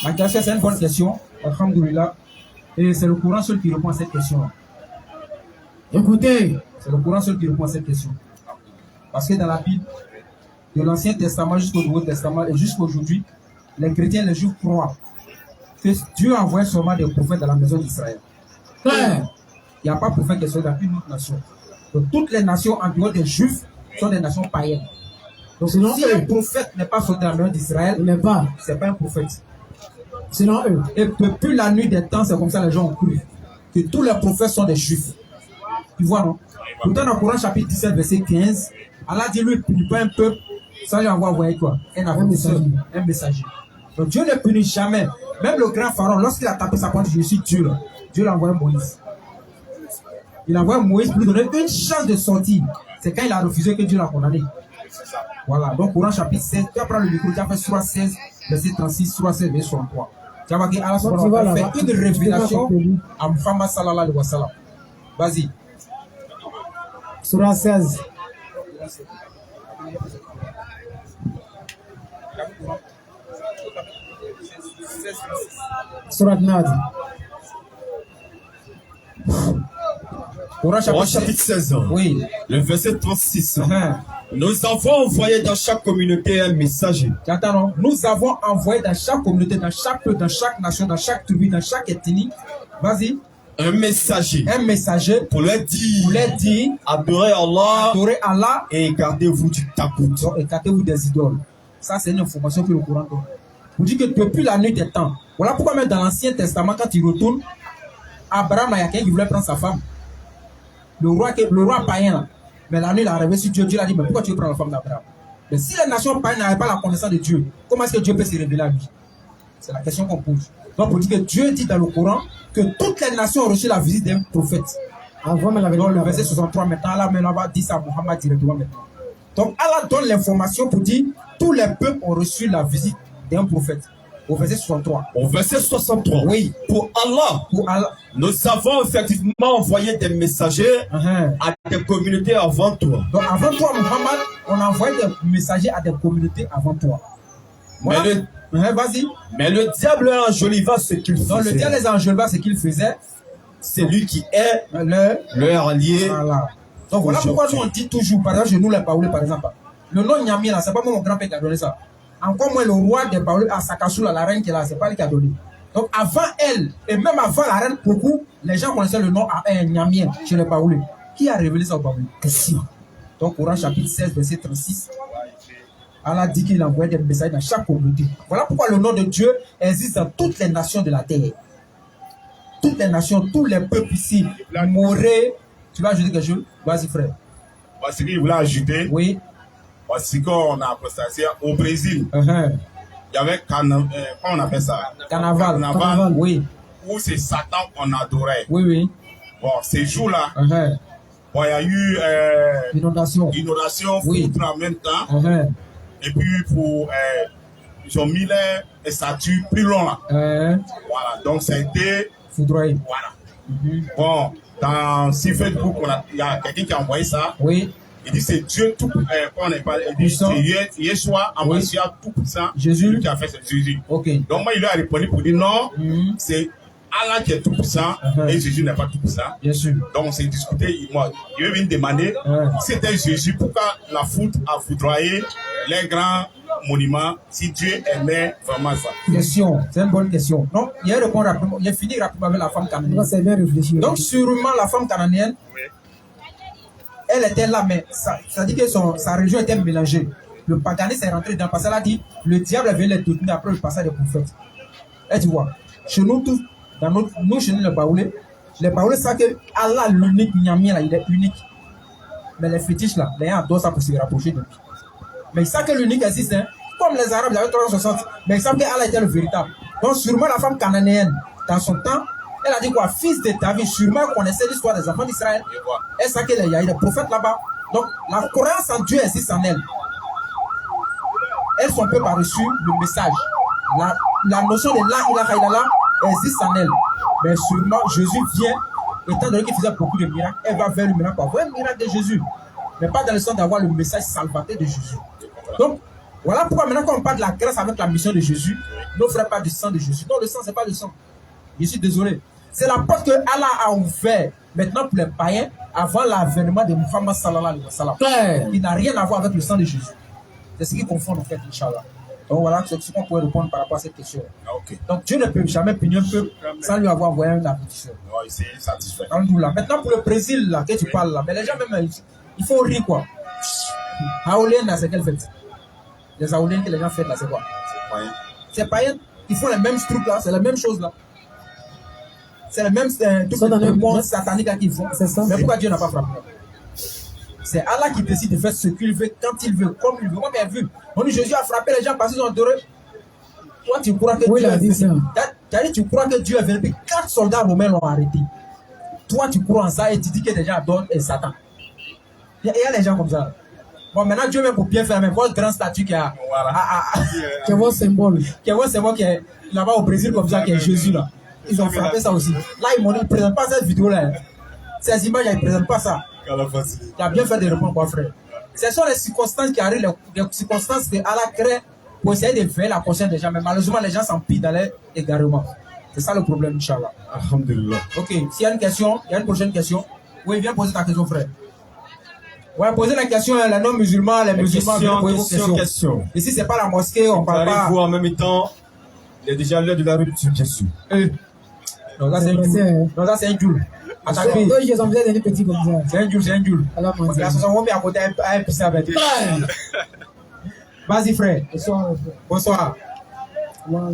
Ma question, c'est une bonne question. Alhamdoulilah. Et c'est le Coran seul qui répond à cette question. Écoutez, c'est le Coran seul qui répond à cette question. Parce que dans la Bible, de l'Ancien Testament jusqu'au Nouveau Testament et jusqu'à aujourd'hui, les chrétiens et les juifs croient que Dieu a envoyé seulement des prophètes dans la maison d'Israël. Il n'y a pas de prophète qui soit dans une autre nation. Donc toutes les nations en dehors des juifs sont des nations païennes. Donc si un prophète n'est pas sorti dans la maison d'Israël, ce n'est pas un prophète. Sinon eux. Et depuis la nuit des temps, c'est comme ça les gens ont cru que tous les prophètes sont des juifs. Tu vois, non? Pourtant, dans le Coran chapitre 17, verset 15, Allah dit lui, il punit pas un peuple sans lui envoyer quoi? Un messager. Donc Dieu ne punit jamais. Même le grand pharaon, lorsqu'il a tapé sa pointe, je suis Dieu. Dieu l'a envoyé Moïse. Il a envoyé Moïse pour lui donner une chance de sortir. C'est quand il a refusé que Dieu l'a condamné. Voilà, donc Coran chapitre 16, tu vas prendre le micro, tu vas faire Surah 16, verset 36, Surah 16, verset 63. Tu vas voir qu'Allah fait une révélation à Muhammad sallallahu alayhi wa sallam. Vas-y. Surah 16. Surah Nad. Coran chapitre 16. Oui. Le verset 36. Nous avons envoyé dans chaque communauté un messager. Attends, nous avons envoyé dans chaque communauté, dans chaque peuple, dans chaque nation, dans chaque tribu, dans chaque ethnie. Vas-y. Un messager. Un messager. Pour leur dire. Adorez Allah. Et écartez-vous du tapout. Écartez-vous des idoles. Ça, c'est une information que le Coran donne. Vous dites que depuis la nuit des temps. Voilà pourquoi même dans l'Ancien Testament, quand il retourne, Abraham, il y a quelqu'un qui voulait prendre sa femme. Le roi païen, là. Mais la nuit, il est arrivé sur Dieu. Dieu l'a dit, mais pourquoi tu veux prendre la femme d'Abraham? Mais si les nations païennes n'avaient pas la connaissance de Dieu, comment est-ce que Dieu peut se révéler à lui? C'est la question qu'on pose. Donc, pour dire que Dieu dit dans le Coran que toutes les nations ont reçu la visite d'un prophète. Donc, le verset 63, maintenant, Allah dit ça à Muhammad directement maintenant. Donc, Allah donne l'information pour dire tous les peuples ont reçu la visite d'un prophète. Au verset 63. Au verset 63. Oui. Pour Allah, nous avons effectivement envoyé des messagers à des communautés avant toi. Donc avant toi, Muhammad, on a envoyé des messagers à des communautés avant toi. Voilà. Vas-y. Mais le diable enjoliva ce qu'il faisait. Donc le diable les enjoliva ce qu'il faisait. C'est lui qui est leur allié. Voilà. Donc voilà pourquoi nous on dit toujours, par exemple, nous les Baoulés par exemple. Le nom Nyami là, c'est pas mon grand-père qui a donné ça. Encore moins le roi des Baoulés à Sakasoula, la reine qui est là, c'est pas lui qui a donné. Donc avant elle, et même avant la reine, beaucoup, les gens connaissaient le nom à un Nyamien chez les Baoulés. Qui a révélé ça aux Baoulés? Question. Donc Coran chapitre 16, verset 36. Allah dit qu'il envoie des messages dans chaque communauté. Voilà pourquoi le nom de Dieu existe dans toutes les nations de la terre. Toutes les nations, tous les peuples ici. Moré. Tu vas ajouter quelque chose? Vas-y frère. Parce qu'il voulait ajouter. Oui. Parce qu'on a apprécié au Brésil. Il y avait comment on appelle ça? Carnaval. Oui. Où c'est Satan qu'on adorait. Oui. Bon, ces jours-là, Bon, il y a eu inondation, oui. Foudre en même temps. Et puis, ils ont mis les statues plus longues là. Voilà, donc ça a été foudroyé. Voilà. Bon, sur Facebook, il y a quelqu'un qui a envoyé ça. Oui. Il dit c'est Dieu tout il dit c'est Yeshua en Mashiach tout puissant. Jésus qui a fait c'est Jésus. Ok. Donc moi il lui a répondu pour dire non, c'est Allah qui est tout puissant et Jésus n'est pas tout puissant. Bien sûr. Donc on s'est discuté. Moi, il vient me demander si c'était Jésus, pourquoi la foudre a foudroyé les grands monuments si Dieu aimait vraiment ça. Question, c'est une bonne question. Donc, il a répondu rapidement, il a fini rapidement avec la femme cananéenne. C'est bien réfléchi. Donc, sûrement la femme cananéenne, elle était là, mais ça dit que sa région était mélangée. Le paganisme est rentré dedans parce qu'elle a dit le diable est venu les détenir après le passage des prophètes. Et tu vois, chez nous tous, nous chez nous les Baoulés savent que Allah, l'unique Nyami là, il est unique. Mais les fétiches là, les gens adorent ça pour se rapprocher de lui. Mais ils savent que l'unique existe, hein. Comme les Arabes, ils avaient 360, mais ils savent qu'Allah était le véritable. Donc sûrement la femme cananéenne, dans son temps, elle a dit quoi, fils de David, sûrement elle connaissait l'histoire des enfants d'Israël. Elle sait qu'il y a des prophètes là-bas. Donc la croyance en Dieu existe en elle. Elle, son peuple a reçu le message. La notion de la ilaha illallah existe en elle. Mais sûrement Jésus vient, étant donné qu'il faisait beaucoup de miracles, elle va vers le miracle pour avoir un miracle de Jésus. Mais pas dans le sens d'avoir le message salvateur de Jésus. Donc, voilà pourquoi maintenant quand on parle de la grâce avec la mission de Jésus, ne ferait pas du sang de Jésus. Non, le sang, c'est pas le sang. Je suis désolé. C'est la porte que Allah a ouverte maintenant pour les païens avant l'avènement de Muhammad sallallahu alayhi wa sallam. Il n'a rien à voir avec le sang de Jésus. C'est ce qui confond en fait, Inch'Allah. Donc voilà, c'est ce qu'on pourrait répondre par rapport à cette question. Okay. Donc Dieu ne peut jamais punir un peuple sans lui avoir envoyé un aboutisseur. Non, il s'est satisfait. Maintenant pour le Brésil là, que tu parles là, mais les gens même, il faut rire quoi. Aoulienne là, c'est quelle fête? Les Aouliennes que les gens fêtent là, c'est quoi? C'est païen. C'est païen. Ils font les mêmes trucs là, c'est la même chose là. C'est le même truc dans le monde satanique là qu'ils font. C'est ça. Mais pourquoi Dieu n'a pas frappé? C'est Allah qui décide de faire ce qu'il veut, quand il veut, comme il veut. Moi, bien vu. On dit Jésus a frappé les gens parce qu'ils ont adoré. Toi, tu crois que Dieu a dit ça. Tu crois que Dieu est venu, puis 4 soldats romains l'ont arrêté. Toi, tu crois en ça et tu dis que les gens adorent et Satan. Il y a des gens comme ça. Bon, maintenant, Dieu même pour bien faire, mais votre grand statut qui a. Qui est votre symbole. Qui est votre symbole qui est là-bas au Brésil, comme ça, qui est Jésus là. Ils ont frappé ça aussi. Là, ils ne présentent pas cette vidéo là. Ces images, ils ne présentent pas ça. Tu as bien fait de répondre, quoi, frère. Ce sont les circonstances qui arrivent, les circonstances que Allah crée pour essayer de faire la conscience des gens. Mais malheureusement, les gens s'empilent dans les égarements. C'est ça le problème, Inch'Allah. Alhamdulillah. Ok, s'il y a une question, il y a une prochaine question. Oui, viens poser ta question, frère. Ouais, poser la question, les non-musulmans, les musulmans viennent poser une question. Ici, c'est pas la mosquée, on parle pas. Vous en même temps, il est déjà l'heure de la rupture, bien sûr. Non, ça c'est un joule. Attendez, ils ont besoin d'un petit comme ça. C'est un joule. Alors, mon Dieu. La chanson, on va à côté un peu ça avec. Vas-y, frère. Bonsoir. Moi,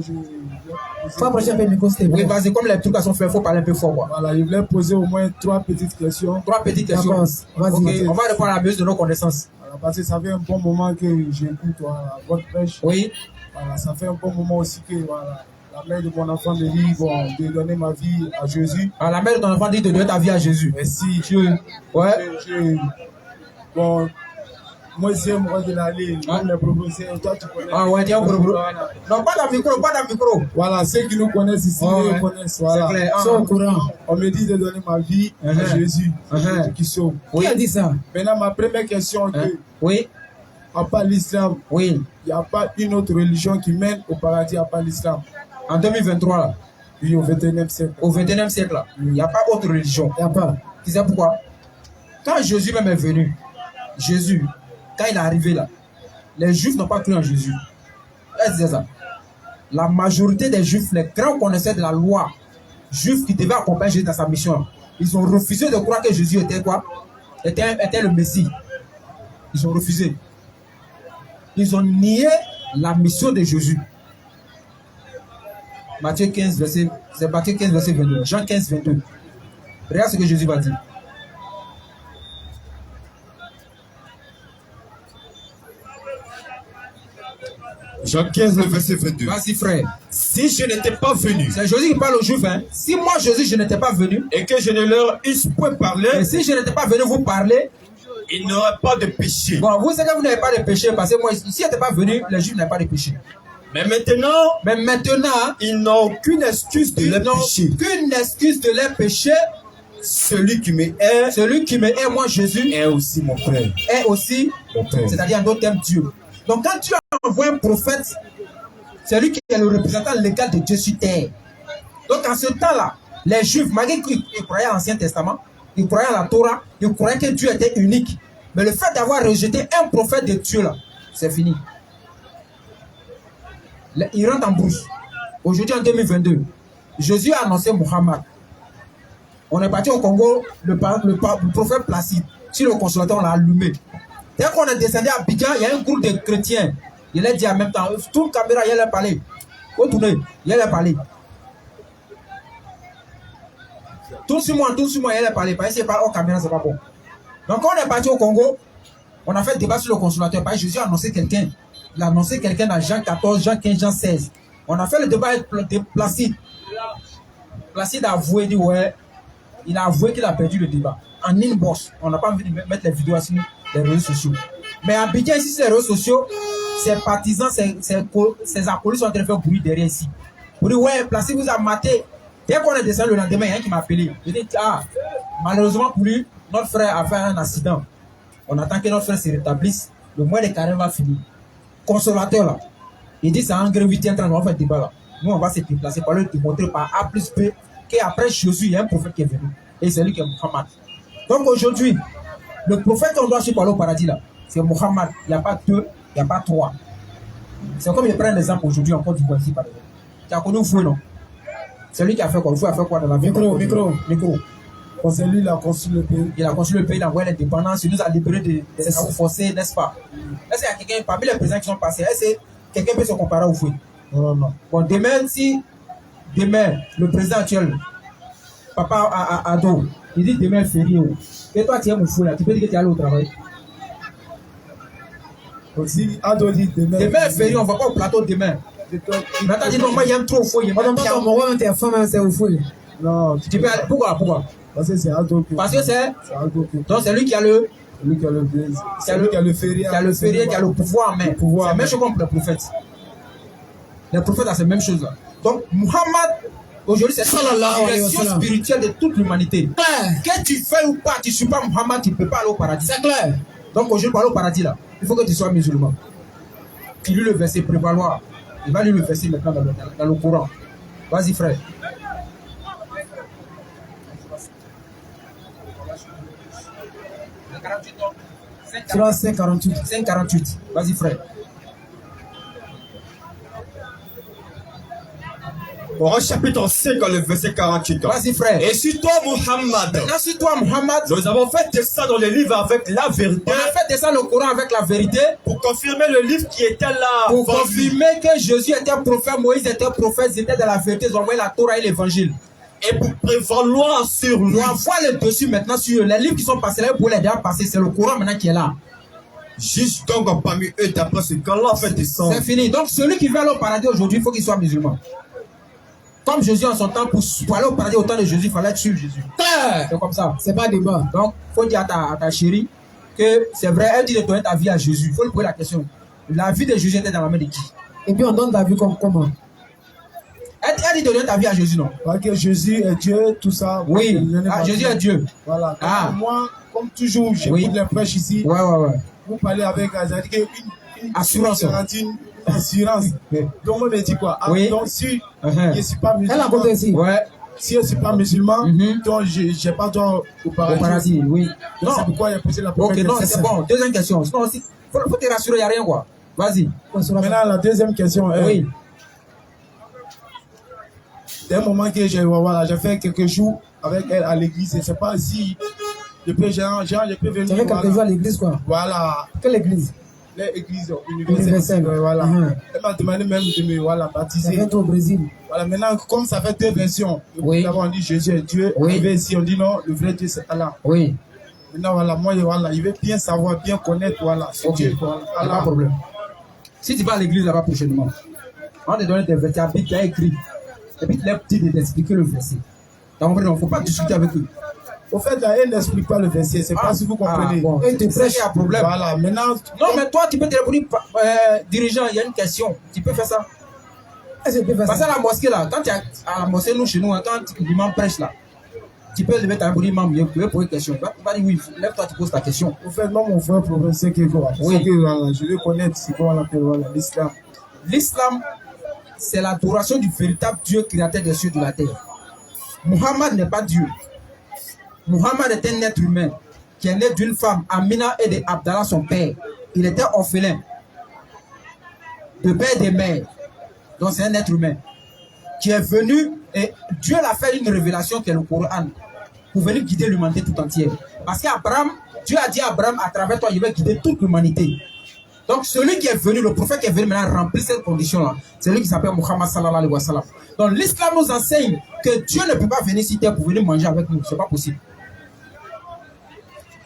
faut approcher un peu le micro, c'était oui, vas-y, comme les trucs sont faits, il faut parler un peu fort, quoi. Voilà, je voulais poser au moins 3 petites questions. 3 petites questions. Vas-y. On va répondre à la mesure de nos connaissances. Voilà, parce que ça fait un bon moment que j'écoute votre prêche. Oui. Voilà, ça fait un bon moment aussi que voilà, la mère de mon enfant me dit de donner ma vie à Jésus. Ah, la mère de ton enfant dit de donner ta vie à Jésus. Merci. Ouais. Bon. Moi, j'aimerais de l'aller, les professeurs, toi tu connais. Ah ouais, tiens, non, pas dans le micro, Voilà, ceux qui nous connaissent ici, ils connaissent, voilà. C'est clair. Ils sont au courant. On me dit de donner ma vie à Jésus, qui sauve. Oui. Qui a dit ça? Maintenant, ma première question est que, oui. à part l'islam, oui. Il n'y a pas une autre religion qui mène au paradis à part l'islam. En 2023, là. Oui, au 21e siècle. Au 21e siècle, là. Il n'y a pas autre religion. Il n'y a pas. Tu sais pourquoi? Quand Jésus même est venu, Jésus, quand il est arrivé là, les Juifs n'ont pas cru en Jésus. C'est ça. La majorité des Juifs, les grands connaisseurs de la loi juifs qui devaient accompagner Jésus dans sa mission, ils ont refusé de croire que Jésus était quoi? Était le Messie. Ils ont refusé. Ils ont nié la mission de Jésus. Matthieu 15, verset 22. Jean 15, 22. Regarde ce que Jésus va dire. Jean 15, le verset 22. Vas-y, frère. Si je n'étais pas venu, C'est Jésus qui parle aux Juifs. Hein. Si moi, Jésus, je n'étais pas venu, et que je ne leur eusse point parlé, et si je n'étais pas venu vous parler, il n'aurait pas de péché. bon, vous savez que vous n'avez pas de péché, parce que moi, si je n'étais pas venu, les Juifs n'avaient pas de péché. Mais maintenant, ils n'ont aucune excuse de leur péché. Aucune excuse de leur péché. Celui qui me hait, moi Jésus, est aussi mon frère. Est aussi mon frère. C'est-à-dire en d'autres termes Dieu. Donc quand Dieu envoie un prophète, c'est lui qui est le représentant légal de Dieu sur terre. Donc en ce temps-là, les Juifs, malgré qu'ils croyaient à l'Ancien Testament, ils croyaient à la Torah, ils croyaient que Dieu était unique. Mais le fait d'avoir rejeté un prophète de Dieu là, c'est fini. Il rentre en brousse. Aujourd'hui en 2022, Jésus a annoncé Muhammad. On est parti au Congo, le prophète Placide, sur le consolateur, on l'a allumé. Dès qu'on est descendu à Abidjan, il y a un groupe de chrétiens. Il a dit en même temps, tout le caméra, il a parlé. Retournez, il a parlé. Tout sur moi, il a parlé. Parce que c'est pas au caméra, c'est pas bon. Donc quand on est parti au Congo, on a fait le débat sur le consolateur. Parce que Jésus a annoncé quelqu'un. Il a annoncé quelqu'un dans Jean 14, Jean 15, Jean 16. On a fait le débat avec Placide. Placide a avoué, dit ouais. Il a avoué qu'il a perdu le débat. En inbox, on n'a pas envie de mettre les vidéos sur les réseaux sociaux. Mais en Abidjan, ici, sur les réseaux sociaux, ses partisans, ses acolytes sont en train de faire bruit derrière ici. Pour dire, ouais, Placide vous a maté. Dès qu'on est descendu le lendemain, il y a un qui m'a appelé. Il dit, ah, malheureusement pour lui, notre frère a fait un accident. On attend que notre frère se rétablisse. Le mois de carême va finir. Consolateur là. Il dit, c'est en gré 8e temps, on va faire un débat là. Nous, on va se déplacer par le démontrer par A plus B. Qu'après Jésus, il y a un prophète qui est venu. Et c'est lui qui est Muhammad. Donc aujourd'hui, le prophète qu'on doit suivre parler au paradis là, c'est Muhammad. Il n'y a pas deux, il n'y a pas trois. C'est comme il prend l'exemple aujourd'hui en Côte d'Ivoire ici par exemple. Tu as connu Foué, non? C'est lui qui a fait quoi? Foué a fait quoi dans la vie? Micro. C'est lui qui a construit le pays. Il a construit le pays, il a envoyé l'indépendance, il nous a libérés des travaux forcés, n'est-ce pas? Est-ce qu'il y a quelqu'un parmi les présidents qui sont passés? Est-ce que quelqu'un peut se comparer au Foué? Non. Bon, demain, le président actuel, Papa Ado, il dit demain férié. Et toi, tu es mon fou là, tu peux dire que tu es allé au travail. Aussi, Ado dit demain. Demain férié, on ne va pas au plateau demain. Maintenant, dit non, moi, il aime trop au fou. Ton femme, c'est au fou. Non, tu peux aller. Pourquoi? Parce que c'est Ado. Parce que c'est Ado. Donc, c'est lui qui a le. C'est lui qui a le férié. Qui a le férié, qui a le pouvoir en main. C'est la même chose comme les prophètes. Les prophètes ont ces mêmes choses là. Donc, Muhammad, aujourd'hui, c'est la direction spirituelle de toute l'humanité. Que tu fais ou pas, tu ne suis pas Muhammad, tu ne peux pas aller au paradis. C'est clair. Donc, aujourd'hui, pour aller au paradis, là, il faut que tu sois musulman. Tu lis le verset prévaloir. Il va lire le verset maintenant dans le Coran. Vas-y, frère. Surah 548. 548. Vas-y, frère. Coran chapitre 5, le verset 48. Vas-y, frère. Et sur toi, Muhammad. Maintenant, sur toi, Muhammad. Nous avons fait descendre le livre avec la vérité. On a fait descendre le Coran avec la vérité. Pour confirmer le livre qui était là. Pour confirmer que Jésus était un prophète, Moïse était un prophète, ils étaient dans la vérité, ils ont envoyé la Torah et l'évangile. Et pour prévaloir sur lui. On voit le dessus maintenant sur les livres qui sont passés là pour les déjà passés. C'est le Coran maintenant qui est là. Juste donc parmi eux, d'après ce qu'Allah fait descendre. C'est fini. Donc celui qui veut aller au paradis aujourd'hui, il faut qu'il soit musulman. Comme Jésus en son temps, pour aller au paradis au temps de Jésus, il fallait suivre Jésus. C'est comme ça. C'est pas débat. Donc, il faut dire à ta chérie que c'est vrai, elle dit de donner ta vie à Jésus. Il faut lui poser la question. La vie de Jésus était dans la main de qui? Et puis on donne ta vie comment? Elle dit de donner ta vie à Jésus, non? Parce que Jésus est Dieu, tout ça. Oui, Jésus est Dieu. Voilà. Moi, comme toujours, j'écoute les prêches ici. Ouais. Vous parlez avec une assurance. Assurance. Donc, moi, je dis quoi? Donc, si je ne suis pas musulman, si je ne suis pas musulman, donc je n'ai pas droit au paradis. Oui. Donc, c'est pourquoi il a posé la première question. Ok, non, c'est bon. Deuxième question. Sinon, il faut te rassurer, il n'y a rien, quoi. Vas-y. Maintenant, la deuxième question est... Oui. C'est un moment que j'ai fait quelques jours avec elle à l'église. Je ne sais pas si je peux venir. Tu as fait quelques jours à l'église, quoi? Voilà. Quelle église? L'église universelle. Voilà. Elle m'a demandé même de me baptiser. Ça fait au Brésil. Voilà, maintenant, comme ça fait deux versions, nous avons dit Jésus est Dieu. Arrivé ici, on dit non, le vrai Dieu c'est Allah. Oui. Maintenant, voilà, moi, il veut bien savoir, bien connaître, voilà. Ok, Dieu, pas de problème. Si tu vas à l'église là-bas prochainement, on te donne des versets, tu as écrit, et puis tu leur dis de t'expliquer le verset. Donc, il ne faut pas discuter avec eux. Au fait, là, elle n'explique pas le verset, c'est pas si vous comprenez. Bon, et tu prêches, il y a un problème. Voilà, maintenant. Non, mais toi, tu peux te répondre, dirigeant, il y a une question. Tu peux faire ça. Parce qu'à la mosquée, là, quand tu es à la mosquée, nous, chez nous, quand l'imam prêche, là, tu peux lever ta imam, il peut poser une question. Tu vas dire oui, lève-toi, tu poses ta question. Au fait, moi, mon frère, c'est que quoi? Oui. Je veux connaître, c'est quoi l'islam. L'islam, c'est l'adoration du véritable Dieu créateur des cieux et de la terre. Muhammad n'est pas Dieu. Muhammad est un être humain qui est né d'une femme, Amina, et de Abdallah, son père. Il était orphelin de père et de mère. Donc c'est un être humain qui est venu et Dieu l'a fait une révélation qui est le Coran pour venir guider l'humanité tout entière. Parce qu'Abraham, Dieu a dit à Abraham, à travers toi, il va guider toute l'humanité. Donc celui qui est venu, le prophète qui est venu maintenant remplir cette condition-là, c'est lui qui s'appelle Muhammad sallallahu alayhi wa sallam. Donc l'islam nous enseigne que Dieu ne peut pas venir sur terre pour venir manger avec nous. C'est pas possible.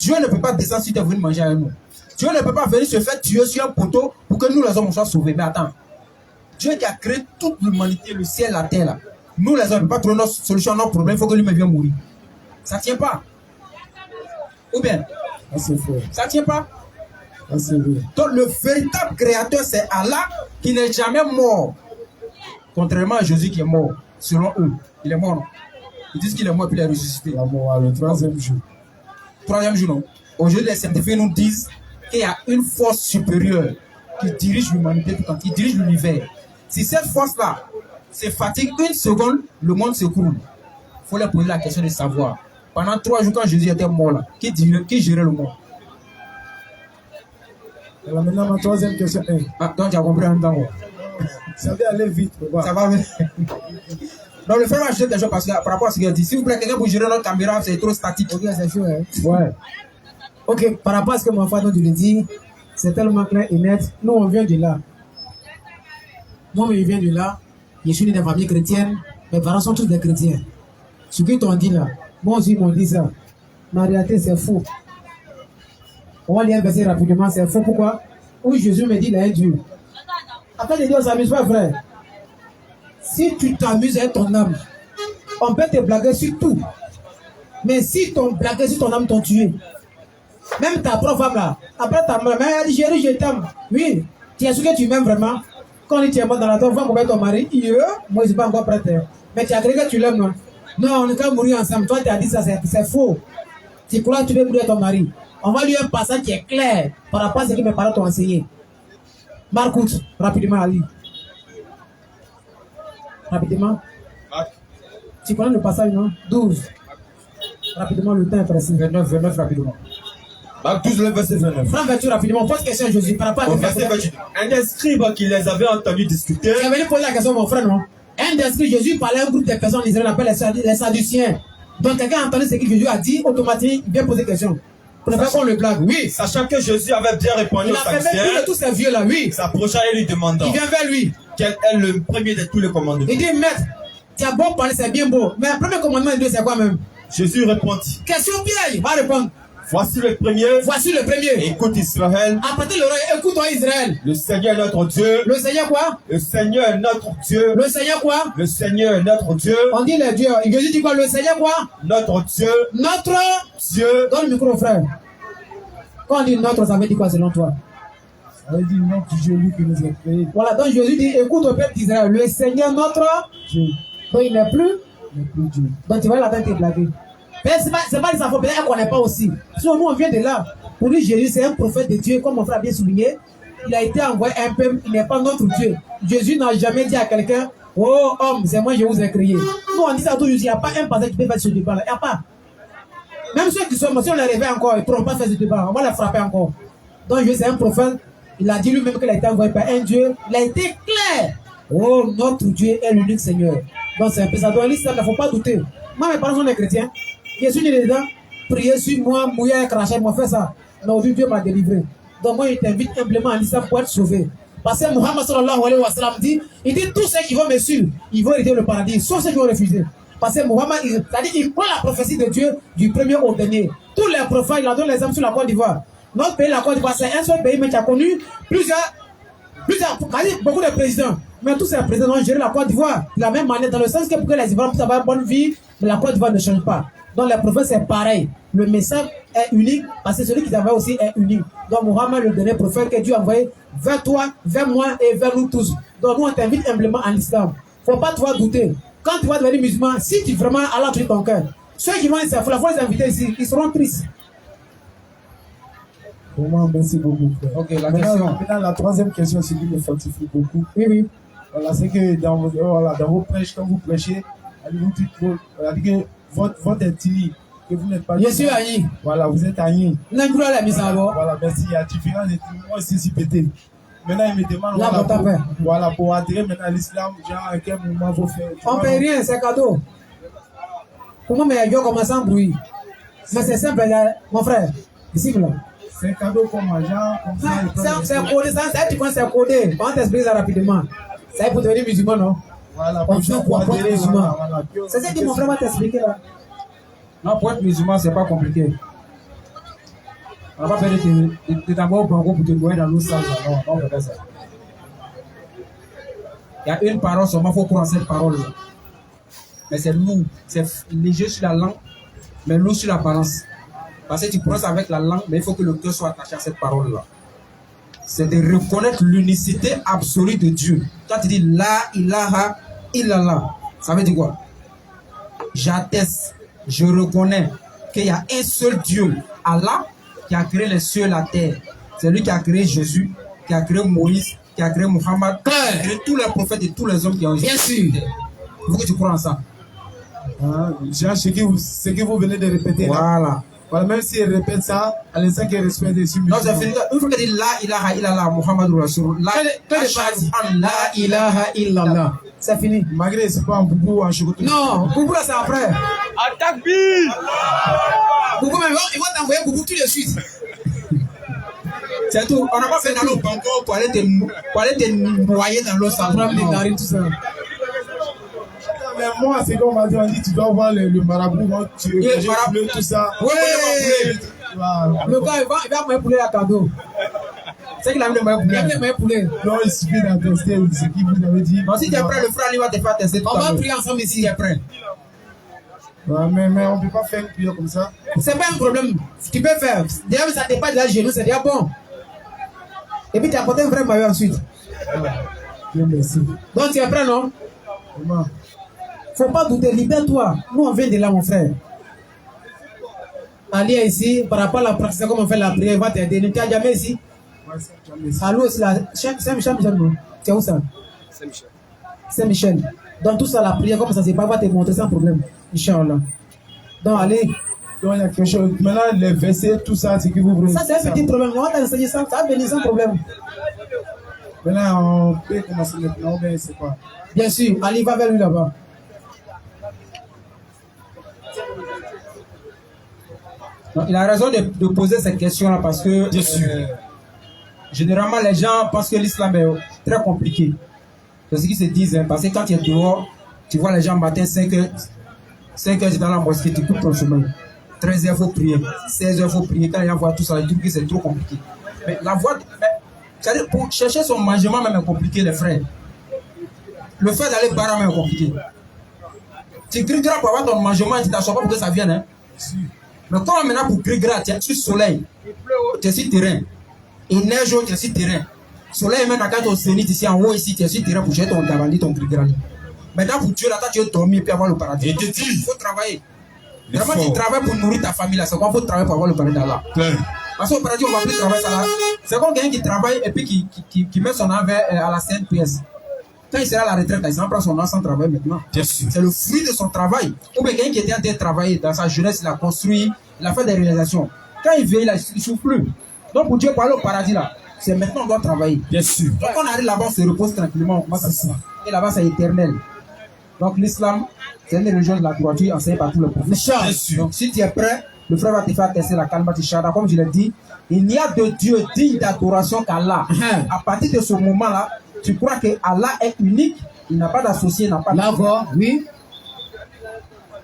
Dieu ne peut pas descendre sur terre pour venir manger avec nous. Dieu ne peut pas venir se faire tuer sur un poteau pour que nous les hommes soient sauvés. Mais attends. Dieu qui a créé toute l'humanité, le ciel, la terre, là. Nous, les hommes, ne pouvons pas trouver notre solution à notre problème. Il faut que lui-même vienne mourir. Ça ne tient pas. Ou bien? Ça ne tient pas. Donc, le véritable créateur, c'est Allah qui n'est jamais mort. Contrairement à Jésus qui est mort. Selon eux, il est mort. Non? Ils disent qu'il est mort et puis il est ressuscité. Il est mort le troisième jour. Troisième jour, non? Aujourd'hui, les scientifiques nous disent qu'il y a une force supérieure qui dirige l'humanité tout entière, qui dirige l'univers. Si cette force-là se fatigue une seconde, le monde s'écroule. Il faut leur poser la question de savoir. Pendant 3 jours, quand Jésus était mort, là, qui gérait le monde? Alors maintenant, ma troisième question est... Ah, donc tu as compris en temps. Ça va aller vite. Ça va venir. Donc le frère va acheter quelque chose parce que par rapport à ce qu'il a dit, s'il vous plaît, quelqu'un pour gérer notre caméra, c'est trop statique. Ok, c'est chaud, hein? Ouais. Ok, par rapport à ce que mon frère nous dit, c'est tellement clair et net. Nous, on vient de là. Moi, je viens de là. Je suis né dans la famille chrétienne. Mes parents sont tous des chrétiens. Ce qu'ils t'ont dit là, moi aussi, ils m'ont dit ça. Mais en réalité, c'est faux. On va lire un verset rapidement. C'est faux. Pourquoi? Où Jésus me dit, il est un Dieu. Après, je dis, on ne s'amuse pas, frère. Si tu t'amuses avec ton âme, on peut te blaguer sur tout. Mais si ton blaguer sur ton âme t'ont tué, même ta propre femme là, après ta mère, elle dit chérie, je t'aime. Oui, tu es sûr que tu m'aimes vraiment. Quand tu es mort dans la tombe, va mourir ton mari. Moi je ne suis pas encore prêt. Mais tu as cru que tu l'aimes, non? Non, on est quand même mourir ensemble. Toi tu as dit ça, c'est faux. Tu crois que tu veux mourir ton mari. On va lui un passage qui est clair par rapport à ce que mes parents t'ont enseigné. Marc, rapidement, Ali. Rapidement. Tu connais le passage, non? 12. Rapidement, le temps est précis. 29 rapidement. Marc 12, le verset 29. Prends vertu rapidement. Pose question à Jésus par rapport à verset 28. Un des scribes qui les avait entendus discuter. Tu es venu poser la question, mon frère, non? Un des scribes, Jésus parlait à un groupe de personnes d'Israël, on appelle les Sadduciens. Donc, quelqu'un a entendu ce que Jésus a dit, automatiquement, il vient poser question. Pour ne pas qu'on le blague, oui. Sachant que Jésus avait bien répondu aux Sadduciens. Il a fait tous ces vieux-là, oui. Il s'approcha et lui demanda. Il vient vers lui. Quel est le premier de tous les commandements? Il dit, maître, tu as beau parler, c'est bien beau. Mais le premier commandement de Dieu, c'est quoi même? Jésus répondit. Question piège, va répondre. Voici le premier. Voici le premier. Écoute Israël. Apportez l'oreille, écoute-toi Israël. Le Seigneur est notre Dieu. Le Seigneur quoi? Le Seigneur est notre Dieu. Le Seigneur quoi? Le Seigneur est notre Dieu. On dit le Dieu. Jésus dit quoi? Le Seigneur quoi? Notre Dieu. Notre Dieu. Donne le micro, frère. Quand on dit notre, ça veut dire quoi selon toi? Ça veut dire notre Dieu, lui qui nous a créés. Voilà, donc Jésus dit, écoute au peuple d'Israël, le Seigneur notre Dieu. Donc il n'est plus Dieu. Donc tu vas la tête blaguer. Mais c'est pas des infos, peut-être qu'on ne connaît pas aussi. Sinon, nous, on vient de là. Pour lui, Jésus, c'est un prophète de Dieu, comme mon frère a bien souligné. Il a été envoyé un peu, il n'est pas notre Dieu. Jésus n'a jamais dit à quelqu'un, oh homme, c'est moi, je vous ai créé. Nous, on dit ça toujours, il n'y a pas un passage qui peut faire ce débat-là. Il n'y a pas. Même ceux qui sont, si on les réveille encore, ils ne pourront pas faire ce débat. On va les frapper encore. Donc, Jésus, c'est un prophète. Il a dit lui-même qu'il a été envoyé par un Dieu. Il a été clair. Oh, notre Dieu est l'unique Seigneur. Donc, c'est un peu ça. Donc, l'islam, il ne faut pas douter. Moi, mes parents sont des chrétiens. Je suis né dedans, priez sur moi, mouiller et cracher, moi fait ça. Mais aujourd'hui, Dieu m'a délivré. Donc moi, je t'invite humblement à l'islam pour être sauvé. Parce que Muhammad sallallahu alayhi wa sallam dit, il dit tous ceux qui vont me suivre, ils vont hériter le paradis, sauf ceux qui vont refuser. Parce que Muhammad, il prend la prophétie de Dieu du premier au dernier. Tous les prophètes, il a donné l'exemple sur la Côte d'Ivoire. Notre pays, la Côte d'Ivoire, c'est un seul pays, mais qui a connu plusieurs Beaucoup de présidents, mais tous ces présidents ont géré la Côte d'Ivoire de la même manière, dans le sens que pour que les Ivoiriens puissent avoir une bonne vie, mais la Côte d'Ivoire ne change pas. Donc les prophètes c'est pareil. Le message est unique parce que celui qui t'envoie aussi est unique. Donc Mohammed, le dernier prophète que Dieu a envoyé vers toi, vers moi et vers nous tous. Donc nous on t'invite humblement en islam. Faut pas toi douter. Quand tu vas devenir musulman, si tu vraiment Allah touche ton cœur, ceux qui vont essayer, il faut les inviter ici, ils seront tristes. Vraiment, merci beaucoup. Frère. Ok, maintenant, la troisième question, c'est qui me fortifie beaucoup. Oui, oui. Voilà, c'est que dans vos prêches, quand vous prêchez, vous dites que votre ethnie, que vous n'êtes pas. Je suis Agni. Voilà, vous êtes Agni. Voilà, merci. Il y a différentes ethnies. Moi, c'est si pété. Maintenant, il me demande voilà, pour adhérer maintenant à l'islam, genre, à quel moment vous faites. On ne paye rien, c'est cadeau. Comment mais il commence à bruit. Mais c'est simple, mon frère. Ici, là. C'est un cadeau comme genre, comme ça. C'est codé, ça, tu connais, c'est codé. On t'explique ça rapidement. Ça pour devenir musulman, non? Voilà, on fait pour être musulman. C'est ça que mon frère va t'expliquer là. Non, pour être musulman, c'est pas compliqué. On va pas faire des tambours au Bango pour te noyer dans l'eau sale. Non, on fait pas ça. Il y a une parole seulement, il faut croire cette parole. Mais c'est lourd, c'est léger sur la langue, mais lourd sur la balance. Parce que tu prononces avec la langue, mais il faut que le cœur soit attaché à cette parole-là. C'est de reconnaître l'unicité absolue de Dieu. Quand tu dis La ilaha illallah, ça veut dire quoi? J'atteste, je reconnais qu'il y a un seul Dieu, Allah, qui a créé les cieux et la terre. C'est lui qui a créé Jésus, qui a créé Moïse, qui a créé Muhammad, qui a créé tous les prophètes et tous les hommes qui ont existé. Bien sûr. Il faut que tu crois en ça. Ce que vous venez de répéter. Voilà. Là. Voilà, même s'il répète ça, à l'instant qu'il respecte dessus. Non, c'est fini. Une fois qu'il dit La ilaha illallah, Muhammad Rasulullah. La ilaha illallah. C'est fini. Malgré c'est pas un boubou en chocolat. Non, boubou là c'est après. Attaque bi. Boubou, mais ils vont t'envoyer boubou tout de suite. C'est tout. On n'a pas fait dans l'eau Bango pour aller te noyer dans l'eau sans prendre les narines, tout ça. Mais moi, c'est comme on m'a dit, tu dois voir le marabout, tu veux tout ça. Oui. Le gars, il va me poulet à cadeau. C'est qu'il a mis le meilleur poulet. Non, il suffit d'attester ce qu'il vous avait dit. Non, si tu es prêt, le frère, il va te faire tester. On va prier ensemble ici. Tu es prêt. Ouais, mais on ne peut pas faire une prière comme ça. C'est pas un problème. Tu peux faire. Déjà, ça dépasse de la genou, c'est déjà bon. Et puis tu as apporté un vrai maillot ensuite. Dieu merci. Donc tu es prêt, non? Comment? Faut pas douter, libère-toi. Nous, on vient de là, mon frère. Ali est ici, par rapport à la pratique, comment on fait la prière, il va t'aider. Tu n'as jamais ici? Ouais, jamais ici. Allô, c'est la Saint-Michel, non? Tu es où ça? Saint-Michel. Saint-Michel. Donc tout ça, la prière, comme ça, c'est pas, va te montrer sans problème. Inch'Allah. Donc, allez. Donc, il y a quelque chose. Maintenant, les versets, tout ça, c'est que vous voulez. Ça, c'est un petit problème. On va t'enseigner ça, ça va venir sans problème. Maintenant, on peut commencer maintenant, mais c'est pas. Bien sûr, Ali va vers lui là-bas. Donc, il a raison de poser cette question-là parce que généralement les gens pensent que l'islam est très compliqué. C'est ce qu'ils se disent, hein, parce que quand tu es dehors, tu vois les gens matin 5 heures, tu es dans la mosquée, tu coupes ton chemin. 13 heures, il faut prier. 16 heures, il faut prier. Quand les gens voient tout ça, ils disent que c'est trop compliqué. Mais la voie, c'est-à-dire pour chercher son mangement même est compliqué, les frères. Le fait d'aller barrer même est compliqué. Tu cries gras pour avoir ton mangement et tu ne t'assois pas pour que ça vienne. Hein? Mais comment maintenant pour crier gras, tu es sur le soleil, tu es sur le terrain. Il neige, tu es sur le terrain. Soleil, même quand tu es au zénith ici en haut, ici, tu es sur le terrain pour chercher ton gabandi, ton cri gras. Maintenant pour Dieu, là, tu veux dormir et puis avoir le paradis. Et te dit, il faut travailler. Vraiment, tu travailles pour nourrir ta famille là. C'est quoi? Il faut travailler pour avoir le paradis d'Allah. Parce qu'au paradis, on va plus travailler ça là. C'est comme quelqu'un qui travaille et puis qui met son envers à la sainte pièce. Quand il sera à la retraite, il s'en prend son an sans travail maintenant. C'est le fruit de son travail. Ou bien quelqu'un qui était en train de travailler dans sa jeunesse, il a construit, il a fait des réalisations. Quand il vieillit, il ne souffre plus. Donc pour Dieu, pour aller au paradis là, c'est maintenant qu'on doit travailler. Bien sûr. Donc on arrive là-bas, on se repose tranquillement, on commence à se faire. Et là-bas, c'est éternel. Donc l'islam, c'est une religion de la droiture enseignée par tous les prophètes. Donc si tu es prêt, le frère va te faire tester la kalma tishara. Comme je l'ai dit, il n'y a de Dieu digne d'adoration qu'Allah. À partir de ce moment-là, tu crois que Allah est unique, il n'a pas d'associé, il n'a pas d'enfant. Oui.